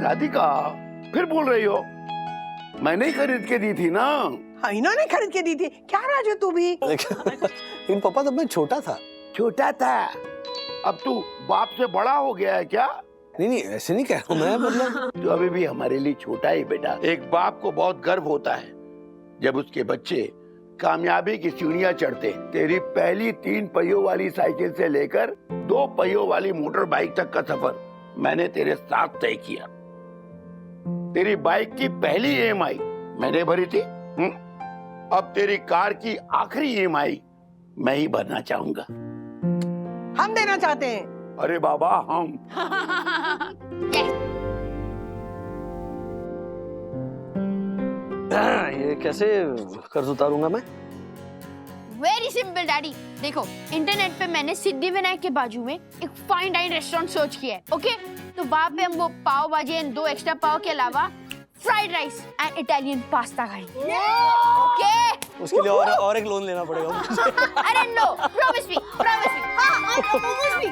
राधिका, फिर बोल रही हो? मैंने ही खरीद के दी थी ना। हाँ, इन्होंने खरीद के दी थी। क्या राजू तू भी? लेकिन पापा तब मैं छोटा था। छोटा था, अब तू बाप से बड़ा हो गया है क्या? नहीं ऐसे नहीं कह रहा हूं मैं, मतलब तू अभी भी हमारे लिए छोटा ही बेटा। एक बाप को बहुत गर्व होता है जब उसके बच्चे कामयाबी की सीढ़ियां चढ़ते। तेरी पहली 3 पहियों वाली साइकिल से लेकर 2 पहियों वाली मोटर बाइक तक का सफर मैंने तेरे साथ तय किया। तेरी बाइक की पहली EMI मैंने भरी थी। अब तेरी कार की आखिरी EMI मैं ही भरना चाहूंगा। हम देना चाहते हैं। अरे बाबा हम। ये कैसे कर्ज उतारूंगा मैं? Very simple daddy. देखो इंटरनेट पे मैंने सिद्धिविनायक के बाजू में एक फाइन डाइन रेस्टोरेंट सर्च किया है। ओके, तो वहाँ पे हम वो पाव भाजी एंड 2 एक्स्ट्रा पाव के अलावा fried rice and Italian pasta खाएंगे। ओके, उसके लिए और एक लोन लेना पड़ेगा मुझे। अरे नो, प्रॉमिस मी। हाँ, मोमोज भी।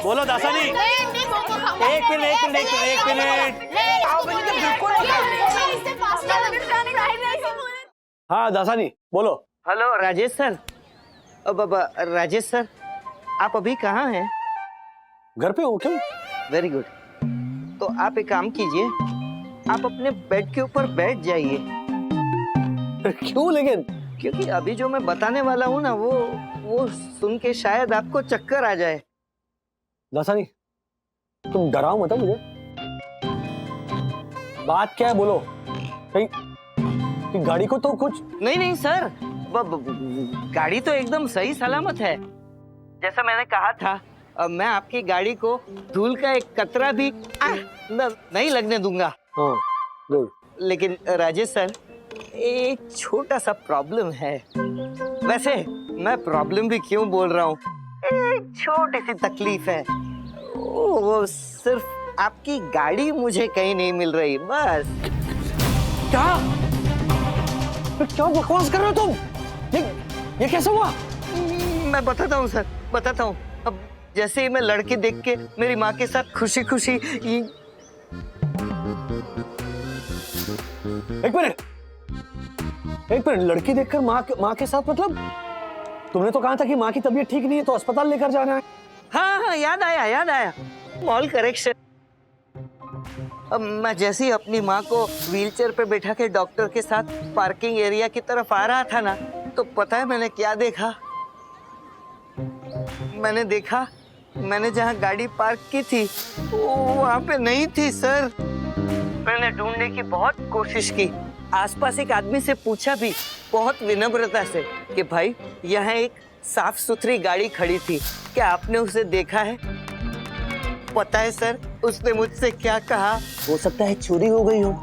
बोलो दासानी। एक मिनट। हाँ दासानी बोलो। Hello Rajesh sir. अब राजेश सर, आप अभी कहाँ हैं? घर पे हो? क्यों? Very good. तो आप एक काम कीजिए, आप अपने बेड के ऊपर बैठ जाइए। क्यों लेकिन? क्योंकि अभी जो मैं बताने वाला हूँ ना, वो सुन के शायद आपको चक्कर आ जाए। दासानी तुम डराओ मत मुझे। बात क्या है बोलो। कहीं कि गाड़ी को तो कुछ नहीं सर, गाड़ी तो एकदम सही सलामत है। जैसा मैंने कहा था, मैं आपकी गाड़ी को धूल का एक कतरा भी नहीं लगने दूंगा। हाँ, गुड। लेकिन राजेश सर, एक छोटा सा प्रॉब्लम है। वैसे मैं प्रॉब्लम भी क्यों बोल रहा हूँ, एक छोटी सी तकलीफ है। वो सिर्फ आपकी गाड़ी मुझे कहीं नहीं मिल रही, बस। क्या बकवास कर रहे हो तुम? ये कैसे हुआ? मैं बताता हूँ सर, बताता हूँ। अब जैसे ही मैं लड़की देख के मेरी माँ के साथ खुशी खुशी एक मिनट, लड़की देखकर माँ के साथ, मतलब तुमने तो कहा था कि माँ की तबीयत ठीक नहीं है तो अस्पताल लेकर जाना है। हाँ, याद आया। Small correction. अब मैं जैसे ही अपनी माँ को व्हीलचेयर पे बैठा के डॉक्टर के साथ पार्किंग एरिया की तरफ आ रहा था ना, तो पता है मैंने क्या देखा? मैंने जहाँ गाड़ी पार्क की थी वो वहाँ पे नहीं थी सर। मैंने ढूंढने की बहुत कोशिश की, आसपास एक आदमी से पूछा भी बहुत विनम्रता से कि भाई यहाँ एक साफ सुथरी गाड़ी खड़ी थी, क्या आपने उसे देखा है? पता है सर उसने मुझसे क्या कहा? हो सकता है चोरी हो गई हो।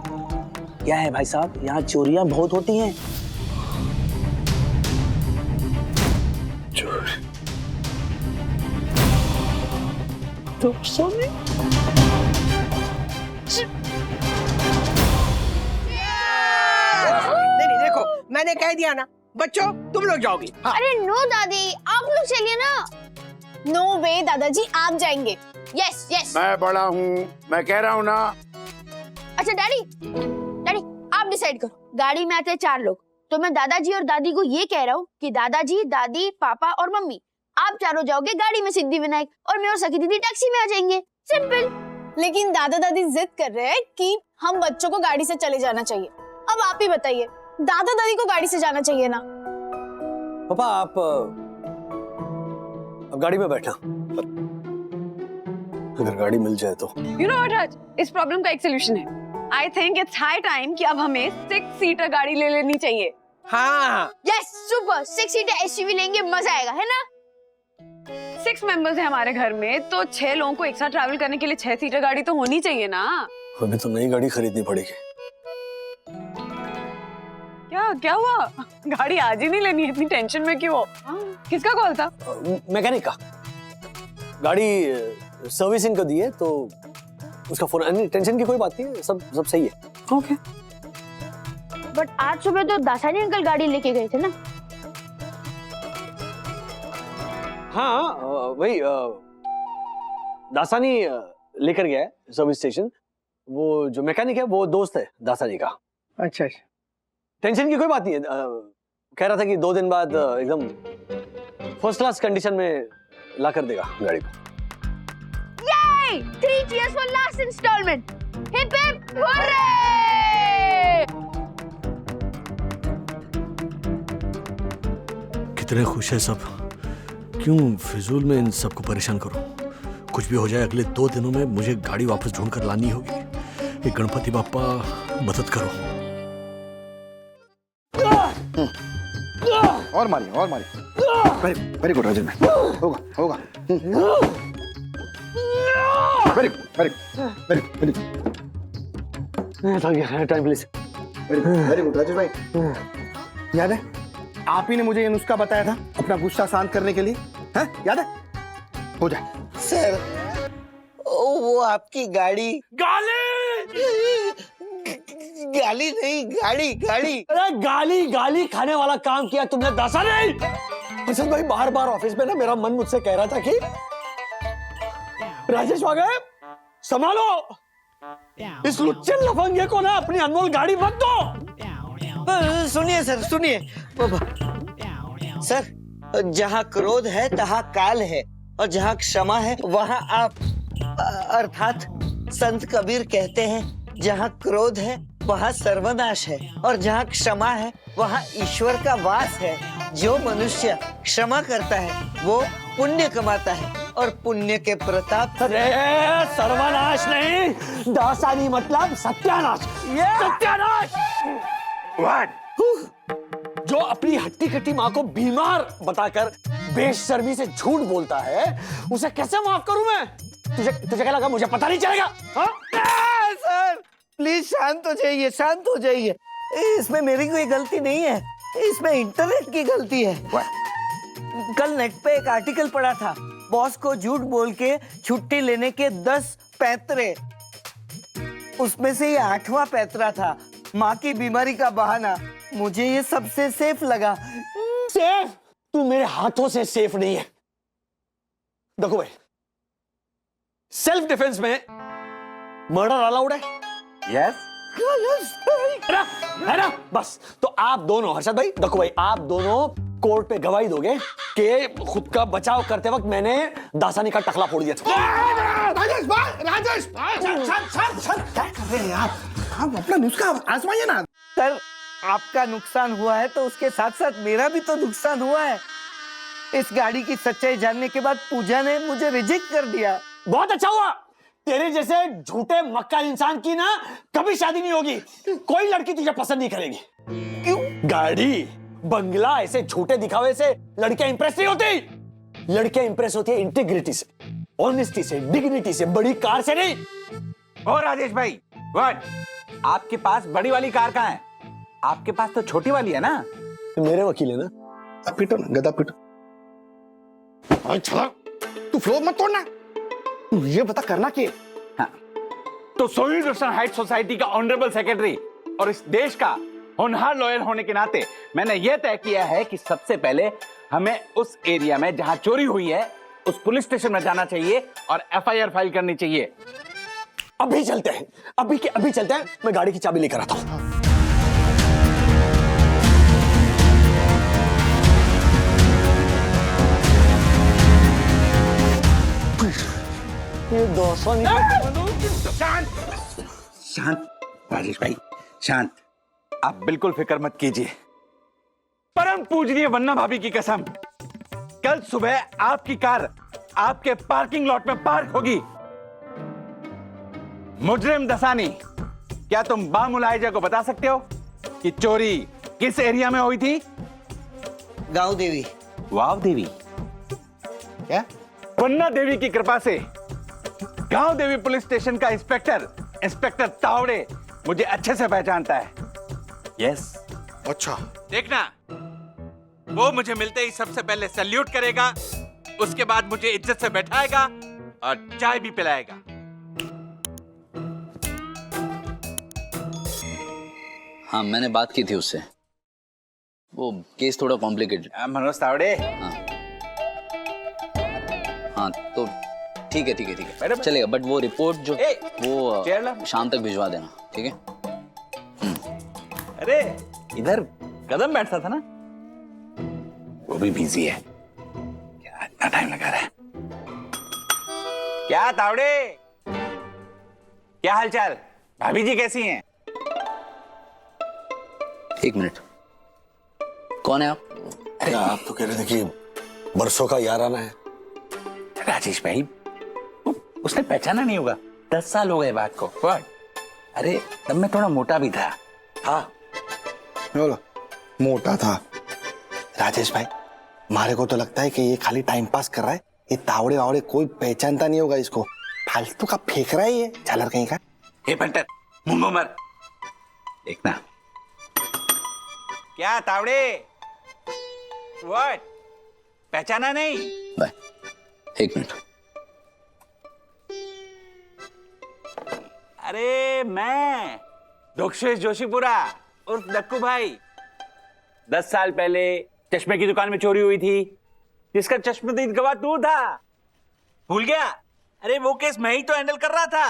क्या है भाई साहब, यहाँ चोरियां बहुत होती हैं। तो सोने नहीं, देखो मैंने कह दिया ना, बच्चों तुम लोग जाओगी। हाँ। अरे नो दादी, आप लोग चलिए ना। नो वे दादाजी, आप जाएंगे। यस। मैं बड़ा हूँ, मैं कह रहा हूँ ना। अच्छा डैडी, आप डिसाइड करो। गाड़ी में आते हैं 4 लोग, तो मैं दादाजी और दादी को ये कह रहा हूँ कि दादाजी, दादी, पापा और मम्मी, आप चारों जाओगे गाड़ी में सिद्धिविनायक, और मैं और सखी दीदी टैक्सी में आ जाएंगे। सिंपल। लेकिन दादा दादी जिद कर रहे हैं कि हम बच्चों को गाड़ी से चले जाना चाहिए। अब आप ही बताइए, दादा दादी को गाड़ी से जाना चाहिए ना? पापा आप गाड़ी में बैठना, अगर गाड़ी मिल जाए तो। You know what, राज, इस प्रॉब्लम का एक सोल्यूशन है। I think it's high time कि अब हमें 6 सीटर गाड़ी ले लेनी चाहिए। हाँ। Yes, super. 6 सीटर SUV लेंगे, मजा आएगा, है ना? 6 मेंबर्स हैं हमारे घर में, तो 6 लोगों को एक साथ ट्रैवल करने के लिए 6 सीटर गाड़ी तो होनी चाहिए ना। हमें तो नई गाड़ी खरीदनी पड़ेगी। क्या हुआ? गाड़ी आज ही नहीं लेनी है, इतनी टेंशन में क्यों हो? किसका कॉल था? मैकेनिक का। गाड़ी सर्विसिंग को दी है तो उसका फोन। टेंशन की कोई बात नहीं है, सब सही है। ओके। बट आज सुबह तो दासानी अंकल गाड़ी लेके गए थे ना? हाँ वही दासानी लेकर गया है सर्विस स्टेशन। वो जो मैकेनिक है वो दोस्त है दासानी का। अच्छा। टेंशन की कोई बात नहीं है। कह रहा था कि 2 दिन बाद एकदम फर्स्ट क्लास कंडीशन में ला कर देगा गाड़ी को। Yay! 3 cheers for last installment. Hip hip hooray! कितने खुश है सब। क्यों फिजूल में इन सबको परेशान करूं। कुछ भी हो जाए अगले 2 दिनों में मुझे गाड़ी वापस ढूंढ कर लानी होगी। ये गणपति बाप्पा मदद करो। और मारिए। वेरी गुड राजेश भाई, होगा। Very time please. Very good Rajesh भाई। याद है आप ही ने मुझे ये नुस्खा बताया था अपना गुस्सा शांत करने के लिए, हैं? याद है? हो जाए। सर वो आपकी गाड़ी गाली नहीं, गाड़ी। अरे गाली खाने वाला काम किया तुमने दासा नहीं। हर्षद भाई बार ऑफिस में ना मेरा मन मुझसे कह रहा था कि राजेश आ गए, संभालो इस लुच्चे लफंगे को ना अपनी अनमोल गाड़ी मत दो। सुनिए सर, सुनिए सर, जहाँ क्रोध है तहाँ काल है, और जहाँ क्षमा है वहाँ आप, अर्थात संत कबीर कहते हैं जहाँ क्रोध है वहाँ सर्वनाश है, और जहाँ क्षमा है वहाँ ईश्वर का वास है। जो मनुष्य क्षमा करता है वो पुण्य कमाता है, और पुण्य के प्रताप। अरे सर्वनाश नहीं, दासानी मतलब सत्यानाश। सत्यानाश। जो अपनी हट्टी कट्टी माँ को बीमार बताकर बेशर्मी से झूठ बोलता है उसे कैसे माफ करूं मैं? तुझे क्या लगा मुझे पता नहीं चलेगा? सर प्लीज शांत हो जाइए। इसमें मेरी कोई गलती नहीं है, इसमें इंटरनेट की गलती है। कल नेट पे एक आर्टिकल पढ़ा था, बॉस को झूठ बोल के छुट्टी लेने के 10 पैतरे, उसमें से ये 8वां पैतरा था माँ की बीमारी का बहाना। मुझे ये सबसे सेफ लगा। सेफ? तू मेरे हाथों से सेफ नहीं है। देखो भाई, सेल्फ डिफेंस में मर्डर अलाउड है? यस है ना? बस तो आप दोनों, हर्षद भाई देखो भाई, आप दोनों कोर्ट पे गवाही दोगे कि खुद का बचाव करते वक्त मैंने दासानी का टकला फोड़ दिया था। राजेश भाई क्या कर रहे हैं आप अपना नुस्खा आजमाइए ना। सर आपका नुकसान हुआ है तो उसके साथ साथ मेरा भी तो नुकसान हुआ है। इस गाड़ी की सच्चाई जानने के बाद पूजा ने मुझे रिजेक्ट कर दिया। बहुत अच्छा हुआ। तेरे जैसे झूठे मक्कार इंसान की ना कभी शादी नहीं होगी। कोई लड़की तुझे पसंद नहीं करेगी। क्यों? गाड़ी बंगला ऐसे झूठे दिखावे से लड़कियां इंप्रेस नहीं होती। लड़कियां इंप्रेस होती है इंटीग्रिटी से, ऑनेस्टी से, डिग्निटी से, बड़ी कार से नहीं। और राजेश भाई, व्हाट? आपके पास बड़ी वाली कार कहाँ है? आपके पास तो छोटी वाली है ना। मेरे वकील है ना। अब पीटो ना, गधा पीटो। तू फ्लोर मत तोड़ना, ये बता करना क्या? हाँ। तो सोनी रोशन हाइट सोसाइटी का ऑनरेबल सेक्रेटरी और इस देश का होनहार लॉयर होने के नाते मैंने यह तय किया है कि सबसे पहले हमें उस एरिया में जहां चोरी हुई है उस पुलिस स्टेशन में जाना चाहिए और एफआईआर फाइल करनी चाहिए। अभी चलते हैं, अभी चलते हैं। मैं गाड़ी की चाबी लेकर आता हूं। ये शांत राजेश भाई, शांत। आप बिल्कुल फिक्र मत कीजिए। परम पूजनीय वन्ना भाभी की कसम, कल सुबह आपकी कार आपके पार्किंग लॉट में पार्क होगी। मुजरिम दसानी, क्या तुम बामुलाइजा को बता सकते हो कि चोरी किस एरिया में हुई थी? गांव देवी। वाव देवी? क्या? वन्ना देवी की कृपा से गांव देवी पुलिस स्टेशन का इंस्पेक्टर तावड़े मुझे अच्छे से पहचानता है। यस। अच्छा। देखना, वो मुझे मिलते ही सबसे पहले सैल्यूट करेगा, उसके बाद मुझे इज्जत से बैठाएगा और चाय भी पिलाएगा। हाँ, मैंने बात की थी उससे। वो केस थोड़ा कॉम्प्लिकेटेड। मनोज तावड़े। हाँ तो ठीक है चलेगा, बट वो रिपोर्ट जो वो शाम तक भिजवा देना, ठीक है? अरे इधर कदम बैठता था ना, वो भी बिजी है। क्या इतना टाइम लगा रहा है? क्या तावड़े, क्या हालचाल? भाभी जी कैसी हैं? एक मिनट, कौन है आप? अरे आप तो कह रहे थे कि बरसों का याराना है। राजेश भाई, उसने पहचाना नहीं होगा, 10 साल हो गए बात को। What? अरे तब मैं थोड़ा मोटा भी था। हाँ बोलो, मोटा था। राजेश भाई, मारे को तो लगता है कि ये खाली टाइम पास कर रहा है। ये तावड़े वावड़े कोई पहचानता नहीं होगा इसको, फालतू का फेंक रहा है ये झालर कहीं का। हे पंटर, मुंह मर। देखना क्या तावड़े, व्हाट, पहचाना नहीं? बाय, एक मिनट। अरे मैं दोक्षेश जोशीपुरा उर्फ दक्कू भाई। 10 साल पहले चश्मे की दुकान में चोरी हुई थी, जिसका चश्मदीद गवाह तू था। भूल गया? अरे वो केस मैं ही तो हैंडल कर रहा था।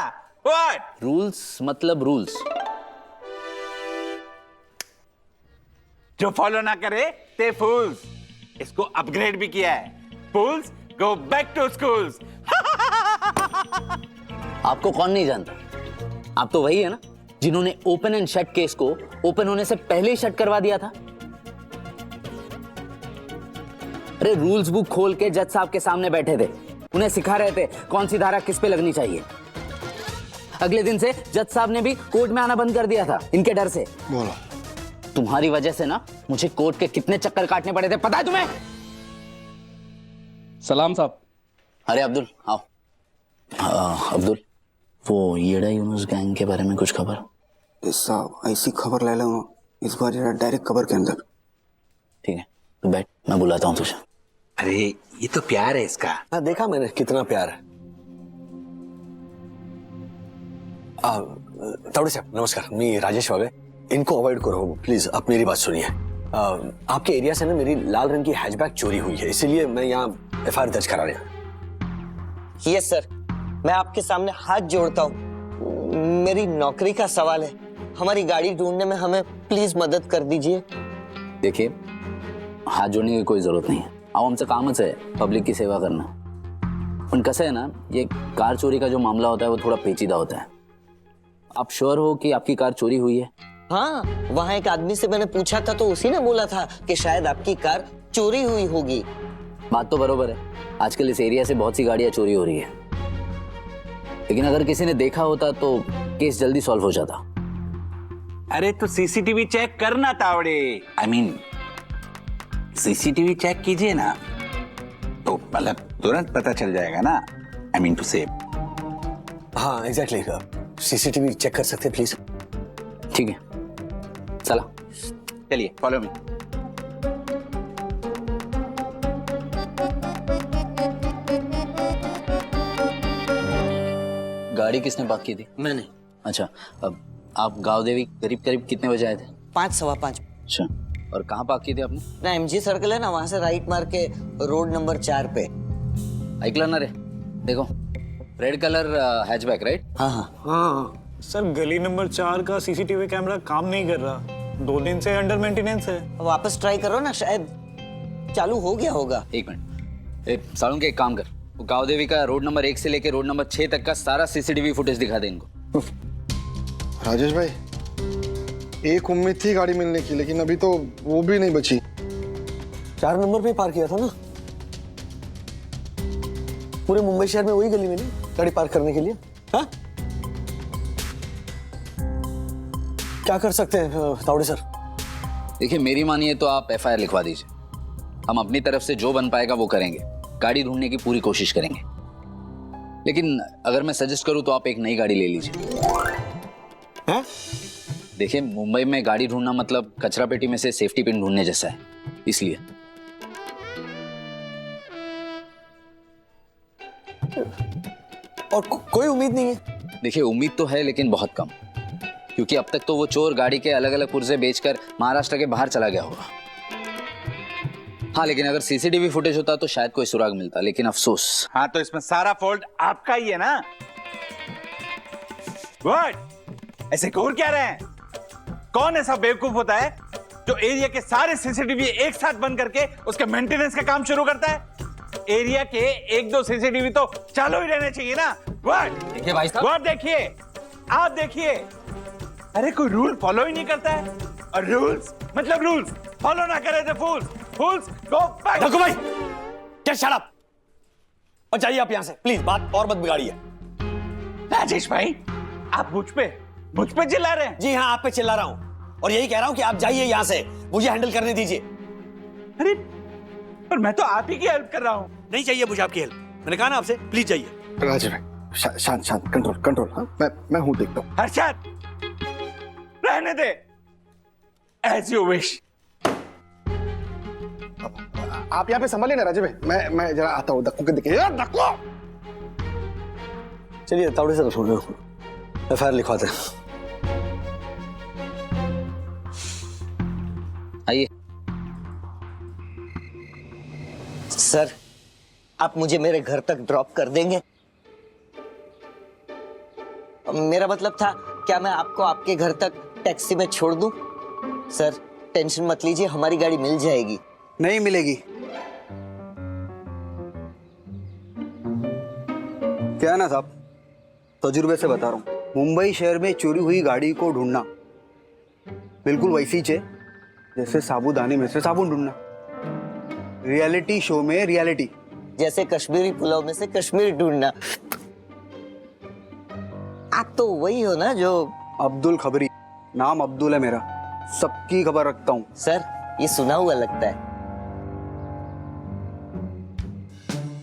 व्हाट? रूल्स मतलब रूल्स। जो फॉलो ना करे ते फूल्स। इसको अपग्रेड भी किया है। फूल्स गो बैक टू स्कूल्स। आपको कौन नहीं जानता? आप तो वही है ना जिन्होंने ओपन एंड शट केस को ओपन होने से पहले ही शट करवा दिया था। अरे रूल्स बुक खोल के जज साहब के सामने बैठे थे, उन्हें सिखा रहे थे कौन सी धारा किस पे लगनी चाहिए। अगले दिन से जज साहब ने भी कोर्ट में आना बंद कर दिया था इनके डर से। बोलो, तुम्हारी वजह से ना मुझे कोर्ट के कितने चक्कर काटने पड़े थे, पता है तुम्हें? सलाम साहब। अरे अब्दुल आओ। अब्दुल, वो येड़ा यूनुस गैंग के बारे में कुछ खबर? साहब ऐसी खबर ले लो इस बार डायरेक्ट खबर के अंदर। ठीक है तो बैठ, मैं बुलाता हूँ तुझे। अरे ये तो प्यार है इसका। हाँ देखा मैंने कितना प्यार है। तावड़े साहब नमस्कार, मी राजेश वागे। इनको अवॉइड करो प्लीज, आप मेरी बात सुनिए। आपके एरिया से ना मेरी लाल रंग की हैचबैक चोरी हुई है, इसीलिए मैं यहाँ एफआईआर दर्ज करा रहा। यस सर, मैं आपके सामने हाथ जोड़ता हूँ। मेरी नौकरी का सवाल है, हमारी गाड़ी ढूंढने में हमें प्लीज मदद कर दीजिए। देखिए, हाथ जोड़ने की कोई जरूरत नहीं है। अब हमसे कामच है पब्लिक की सेवा करना। पण कसं है ना, ये कार चोरी का जो मामला होता है वो थोड़ा पेचीदा होता है। आप श्योर हो कि आपकी कार चोरी हुई है? हाँ, वहाँ एक आदमी से मैंने पूछा था तो उसी ने बोला था कि शायद आपकी कार चोरी हुई होगी। बात तो बरोबर है, आजकल इस एरिया से बहुत सी गाड़ियां चोरी हो रही है, लेकिन अगर किसी ने देखा होता तो केस जल्दी सॉल्व हो जाता। अरे तो सीसीटीवी चेक करना Tawde. I mean CCTV check कीजिए ना, तो मतलब तुरंत पता चल जाएगा ना। आई मीन टू से। हाँ एग्जैक्टली, सीसीटीवी चेक कर सकते हैं प्लीज? ठीक है, चला चलिए फॉलो मी। गाड़ी किसने पार्क की थी? मैंने। अच्छा, अब आप गांव देवी करीब करीब कितने बजे आए थे? 5 सवा 5। अच्छा, और कहाँ पार्क की थी आपने? ना एमजी सर्कल है ना, वहां से राइट मार के रोड नंबर 4 पे। ऐकलं ना रे, देखो रेड कलर हैचबैक राइट? हाँ हाँ हाँ सर, गली नंबर 4 का सीसीटीवी कैमरा काम नहीं कर रहा, 2 दिन से अंडर मेंटेनेंस है। वापस ट्राई करो ना, शायद चालू हो गया होगा। एक मिनट, सालून के एक काम कर, वो गांव देवी का रोड नंबर 1 से लेके रोड नंबर 6 तक का सारा सीसीटीवी फुटेज दिखा दे इनको। राजेश भाई, एक उम्मीद थी गाड़ी मिलने की, लेकिन अभी तो वो भी नहीं बची। 4 नंबर पे पार्क किया था ना, पूरे मुंबई शहर में वही गली में नहीं गाड़ी पार्क करने के लिए। हाँ क्या कर सकते हैं तावड़े सर? देखिए मेरी मानिए तो आप एफआईआर लिखवा दीजिए, हम अपनी तरफ से जो बन पाएगा वो करेंगे, गाड़ी ढूंढने की पूरी कोशिश करेंगे। लेकिन अगर मैं सजेस्ट करूं तो आप एक नई गाड़ी ले लीजिए। हैं? देखिए मुंबई में गाड़ी ढूंढना मतलब कचरा पेटी में से सेफ्टी पिन ढूंढने जैसा है, इसलिए। और कोई उम्मीद नहीं है? देखिए उम्मीद तो है लेकिन बहुत कम, क्योंकि अब तक तो वो चोर गाड़ी के अलग अलग पुर्जे बेचकर महाराष्ट्र के बाहर चला गया होगा। हाँ लेकिन अगर सीसीटीवी फुटेज होता तो शायद कोई सुराग मिलता, लेकिन अफसोस। हाँ तो इसमें सारा फॉल्ट आपका ही है ना। व्हाट? ऐसे घूर क्या रहे हैं? कौन ऐसा बेवकूफ होता है जो एरिया के सारे सीसीटीवी एक साथ बंद करके उसके मेंटेनेंस का काम शुरू करता है? एरिया के 1-2 सीसीटीवी तो चालू ही रहने चाहिए ना। देखिए भाई साहब, वर्ड देखिए, आप देखिए। अरे कोई रूल फॉलो ही नहीं करता है, और रूल्स मतलब रूल्स फॉलो ना करे तो फूल्स गो बैक। देखो भाई, क्या शट अप और जाइए आप यहाँ से प्लीज, बात और मत बिगाड़िए। राजेश भाई, आप मुझ पे चिल्ला रहे हैं? जी हाँ, आप पे चिल्ला रहा हूँ और यही कह रहा हूँ कि आप जाइए यहाँ से, मुझे हैंडल करने दीजिए। अरे पर मैं तो आप ही की हेल्प कर रहा हूँ। नहीं चाहिए मुझे आपकी हेल्प, मैंने कहा ना आपसे, प्लीज जाइए। राजीव भाई शांत शांत, कंट्रोल। हाँ, मैं हूँ, देखता हूँ। हर्षद, रहने दे, एज यू विश। आप यहाँ पे संभालिए ना राजीव भाई, मैं जरा आता हूँ, धक्को के देखिए। यार धक्को। चलिए तावड़े से रसों FIR लिखवाते हैं। आइए। सर, आप मुझे मेरे घर तक ड्रॉप कर देंगे? मेरा मतलब था, क्या मैं आपको आपके घर तक टैक्सी में छोड़ दूं? सर, टेंशन मत लीजिए, हमारी गाड़ी मिल जाएगी। नहीं मिलेगी। क्या है ना साहब, तजुर्बे से बता रहा हूँ, मुंबई शहर में चोरी हुई गाड़ी को ढूंढना बिल्कुल वैसी ही है जैसे साबुदाने में से साबुन ढूंढना। रियलिटी शो में रियलिटी, जैसे कश्मीरी पुलाव में से कश्मीर ढूंढना। आप तो वही हो ना जो अब्दुल खबरी, नाम अब्दुल है मेरा, सबकी खबर रखता हूँ। सर, ये सुना हुआ लगता है।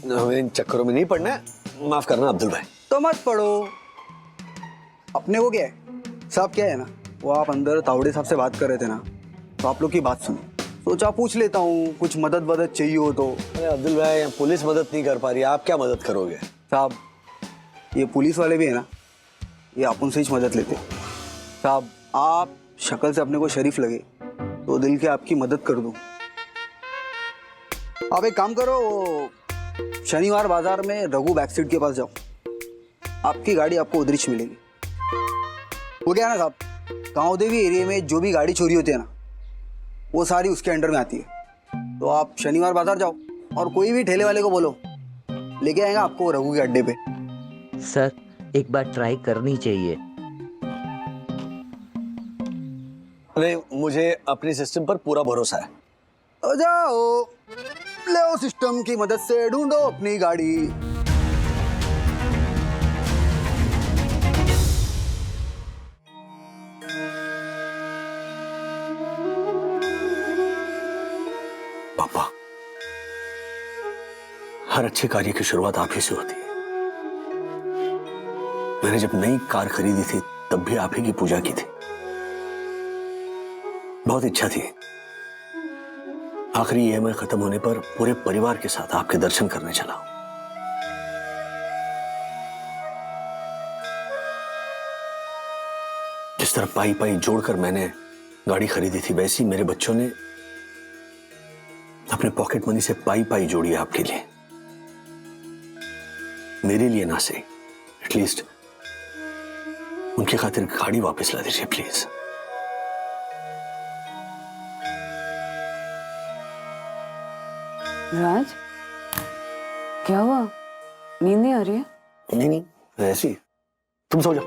हमें इन चक्करों में नहीं पड़ना है, माफ करना अब्दुल भाई। तो मत पढ़ो, अपने को क्या है साहब, क्या है ना, वो आप अंदर तावड़े साहब से बात कर रहे थे ना, तो आप लोग की बात सुनी, सोचा पूछ लेता हूँ, कुछ मदद चाहिए हो तो। अरे अब्दुल भाई, पुलिस मदद नहीं कर पा रही, आप क्या मदद करोगे? साहब, ये पुलिस वाले भी है ना, ये अपन से ही मदद लेते। साहब, आप शक्ल से अपने को शरीफ लगे तो दिल के आपकी मदद कर दूं। आप एक काम करो, वो शनिवार बाजार में रघु बैकसीट के पास जाओ, आपकी गाड़ी आपको उधर ही मिलेगी। वो क्या है ना साहब, गाँव देवी एरिया में जो भी गाड़ी चोरी होती है ना, वो सारी उसके अंडर में आती है। तो आप शनिवार बाजार जाओ और कोई भी ठेले वाले को बोलो, लेके आएगा आपको रघु के अड्डे पे। सर, एक बार ट्राई करनी चाहिए। अरे मुझे अपने सिस्टम पर पूरा भरोसा है। तो जाओ, ले सिस्टम की मदद से ढूंढो अपनी गाड़ी। पापा, हर अच्छे कार्य की शुरुआत आप ही से होती है। मैंने जब नई कार खरीदी थी तब भी आप ही की पूजा की थी। बहुत इच्छा थी आखिरी EMI खत्म होने पर पूरे परिवार के साथ आपके दर्शन करने चला। जिस तरह पाई पाई जोड़कर मैंने गाड़ी खरीदी थी, वैसी मेरे बच्चों ने अपने पॉकेट मनी से पाई पाई जोड़ी है आपके लिए। मेरे लिए ना सही, एटलीस्ट उनकी खातिर गाड़ी वापस ला दीजिए प्लीज। राज, क्या हुआ? नींद नहीं आ रही है? नहीं ऐसी, तुम सो जाओ।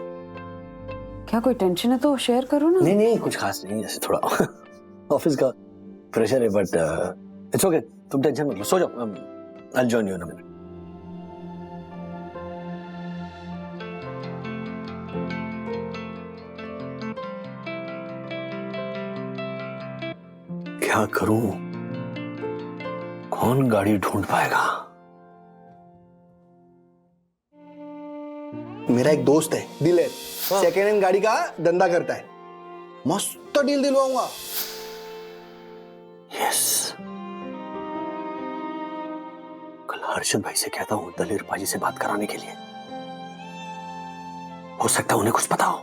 क्या कोई टेंशन है तो शेयर करो ना। नहीं कुछ खास नहीं, जैसे थोड़ा ऑफिस का प्रेशर है, बट इट्स ओके, तुम टेंशन मत लो, सो जाओ। I will join you in a minute. क्या करूं, कौन गाड़ी ढूंढ पाएगा? मेरा एक दोस्त है दिलेर, सेकेंड हैंड गाड़ी का धंधा करता है, मस्त डील दिलवाऊंगा। यस, कल हर्षद भाई से कहता हूं दलेर पाजी से बात कराने के लिए, हो सकता है उन्हें कुछ पता हो।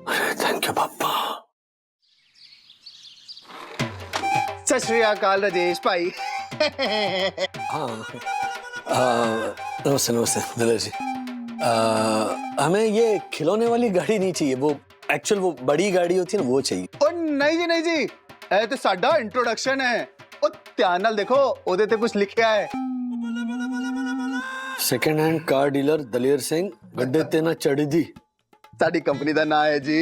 अरे थैंक यू पापा। सत श्री अकाल राजेश भाई। नमस्ते नमस्ते दलेर जी। हमें ये खिलौने वाली गाड़ी नहीं चाहिए, वो एक्चुअल वो बड़ी गाड़ी होती है ना, वो चाहिए। ओ नहीं जी नहीं जी, ਇਹ ਤੇ ਸਾਡਾ ਇੰਟਰੋਡਕਸ਼ਨ ਹੈ। ਉਹ ਧਿਆਨ ਨਾਲ ਦੇਖੋ, ਉਹਦੇ ਤੇ ਕੁਝ ਲਿਖਿਆ ਹੈ। सेकंड हैंड कार डीलर दलेर सिंह गड्ढे ते ना चढ़ी दी। साडी कंपनी का नाम है जी।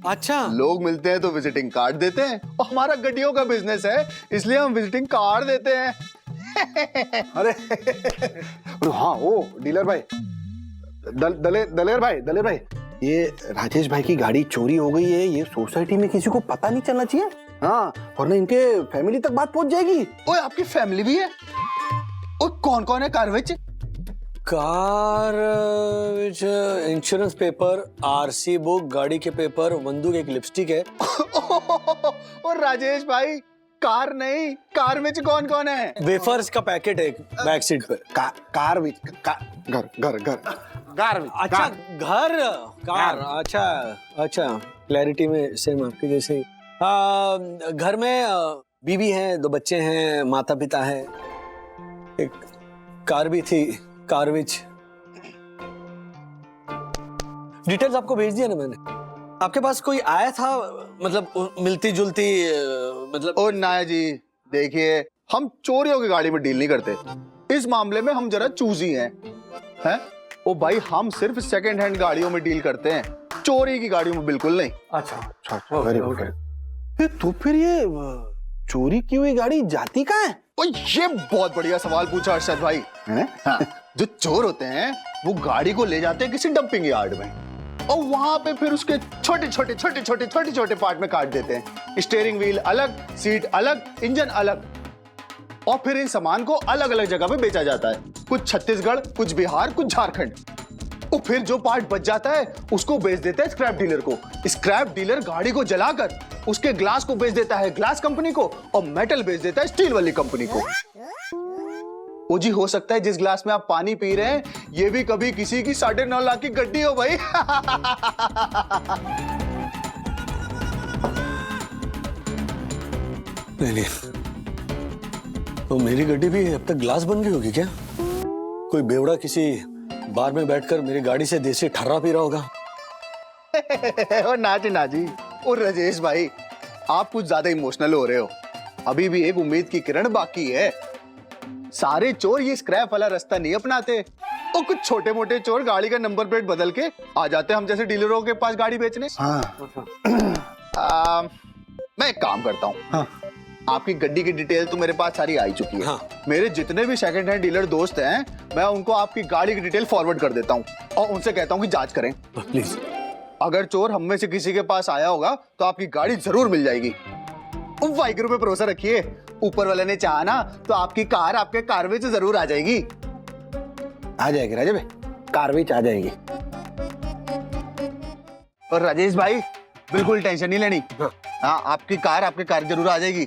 अच्छा, लोग मिलते हैं तो विजिटिंग कार्ड देते हैं, और हमारा गड्डियों का बिजनेस है, इसलिए हम विजिटिंग कार्ड देते हैं। अरे हाँ, वो डीलर भाई, दलेर भाई, ये राजेश भाई की गाड़ी चोरी हो गई है, ये सोसाइटी में किसी को पता नहीं चलना चाहिए। हाँ, वरना इनके फैमिली तक बात पहुंच जाएगी। ओए, आपकी फैमिली भी है? और कौन कौन है car which? Car which insurance paper, RC book, गाड़ी के पेपर, बंदूक, एक लिपस्टिक है। और राजेश भाई, कार नहीं, कार विच कौन कौन है? वेफर्स का पैकेट है बैक सीट पे। कार विच घर अच्छा, घर कार, अच्छा क्लैरिटी में सेम आपके जैसे। घर में बीवी है, 2 बच्चे हैं, माता पिता है, एक कार भी थी, कार विच। डिटेल्स आपको भेज दिया ना मैंने। आपके पास कोई आया था, मतलब मिलती जुलती, मतलब? ओ नाया जी, देखिए, हम चोरियों की गाड़ी में डील नहीं करते, इस मामले में हम जरा चूजी हैं। ओ भाई, हम सिर्फ सेकंड हैंड गाड़ियों में डील करते हैं, चोरी की गाड़ियों में बिल्कुल नहीं। अच्छा, वेरी गुड। तो फिर ये चोरी की हुई गाड़ी जाती कहाँ है? ओ, ये बहुत बढ़िया सवाल पूछा अर्शद भाई। हाँ, जो चोर होते हैं वो गाड़ी को ले जाते हैं किसी डंपिंग यार्ड में, और वहां पे फिर उसके छोटे छोटे पार्ट में काट देते हैं। स्टीयरिंग व्हील अलग, सीट अलग, इंजन अलग, और फिर इन सामान को अलग अलग जगह पे बेचा जाता है, कुछ छत्तीसगढ़, कुछ बिहार, कुछ झारखंड। और फिर जो पार्ट बच जाता है उसको बेच देते हैं स्क्रैप डीलर को। स्क्रैप डीलर गाड़ी को जलाकर उसके ग्लास को बेच देता है ग्लास कंपनी को, और मेटल बेच देता है स्टील वाली कंपनी को। वो जी, हो सकता है जिस ग्लास में आप पानी पी रहे हैं ये भी कभी किसी की 9.5 लाख की गड्डी हो भाई। नहीं, तो मेरी गड्डी भी अब तक ग्लास बन गई होगी क्या? कोई बेवड़ा किसी बार में बैठकर मेरी गाड़ी से देसी ठर्रा पी रहा होगा। और ना जी, और राजेश भाई, आप कुछ ज्यादा इमोशनल हो रहे हो। अभी भी एक उम्मीद की किरण बाकी है। सारे चोर ये स्क्रैप वाला रास्ता नहीं अपनाते, और कुछ छोटे मोटे चोर गाड़ी का नंबर प्लेट बदल के आ जाते हम जैसे डीलरों के पास गाड़ी बेचने। मैं एक काम करता हूँ, आपकी गड्डी की डिटेल तो मेरे पास सारी आई चुकी है। मेरे जितने भी सेकंड हैंड डीलर दोस्त हैं, मैं उनको आपकी गाड़ी की डिटेल फॉरवर्ड कर देता हूँ, और उनसे कहता हूँ कि जांच करें प्लीज। अगर चोर हम में से किसी के पास आया होगा तो आपकी गाड़ी जरूर मिल जाएगी। वाहिगुरु पे भरोसा रखिए, ऊपर वाले ने चाहा ना तो आपकी कार आपके कारवे से जरूर आ जाएगी। आ जाएगी राजा भाई, कारवे आ जाएगी। और राजेश भाई, बिल्कुल टेंशन नहीं लेनी। हाँ, आपकी कार आपके कार जरूर आ जाएगी।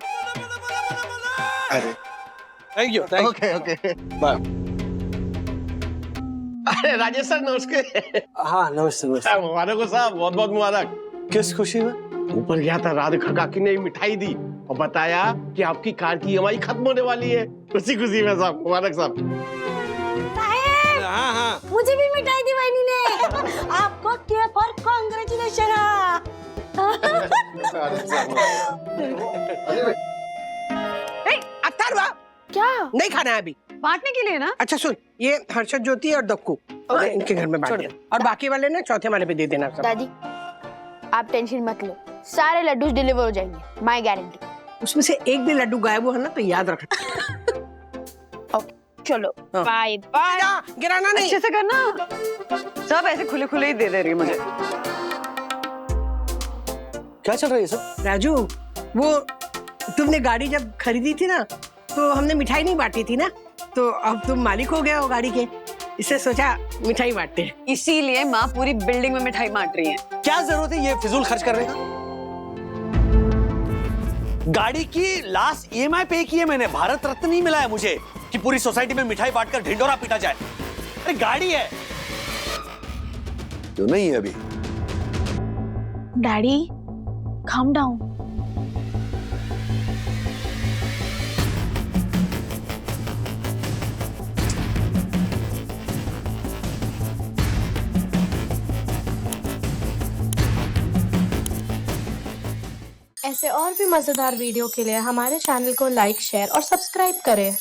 अरे थैंक यू। Okay bye. अरे राजेश सर, नमस्ते। हाँ, नमस्ते। मुबारक हो साहब, बहुत बहुत मुबारक। किस खुशी में? ऊपर गया था, राधिका काकी ने मिठाई दी और बताया कि आपकी कार की ईएमआई खत्म होने वाली है। खुशी खुशी में साहब, मुबारक साहब। हाँ, मुझे भी मिठाई दी बहनी ने। आपको के फॉर कांग्रेचुलेशन। अथर्वा, क्या नहीं खाना है अभी? बांटने के लिए ना। अच्छा सुन, ये हर्षद, ज्योति और दक्कू इनके घर में बांट दे, और बाकी वाले ना चौथे वाले पे दे देना सब। दादी, आप टेंशन मत लो, सारे लड्डू डिलीवर हो जाएंगे, माय गारंटी। उसमें से एक भी लड्डू गायब हुआ ना तो याद रखना। चलो बाय बाय। गिराना नहीं, अच्छे से करना, सब ऐसे खुले खुले ही दे दे रही है मुझे। क्या चल रहा है ये सब? राजू, वो तुमने गाड़ी जब खरीदी थी ना तो हमने मिठाई नहीं बांटी थी ना, तो अब तुम मालिक हो गए हो गाड़ी के, इससे सोचा मिठाई बांटते हैं। इसीलिए माँ पूरी बिल्डिंग में मिठाई बांट रही है। क्या जरूरत है ये फिजूल खर्च करने का? गाड़ी की लास्ट ईएमआई पे की है मैंने, भारत रत्न नहीं मिला है मुझे कि पूरी सोसाइटी में मिठाई बांटकर ढिंडोरा पीटा जाए। अरे गाड़ी है जो नहीं है अभी। Daddy, calm down. ऐसे और भी मजेदार वीडियो के लिए हमारे चैनल को लाइक, शेयर और सब्सक्राइब करें।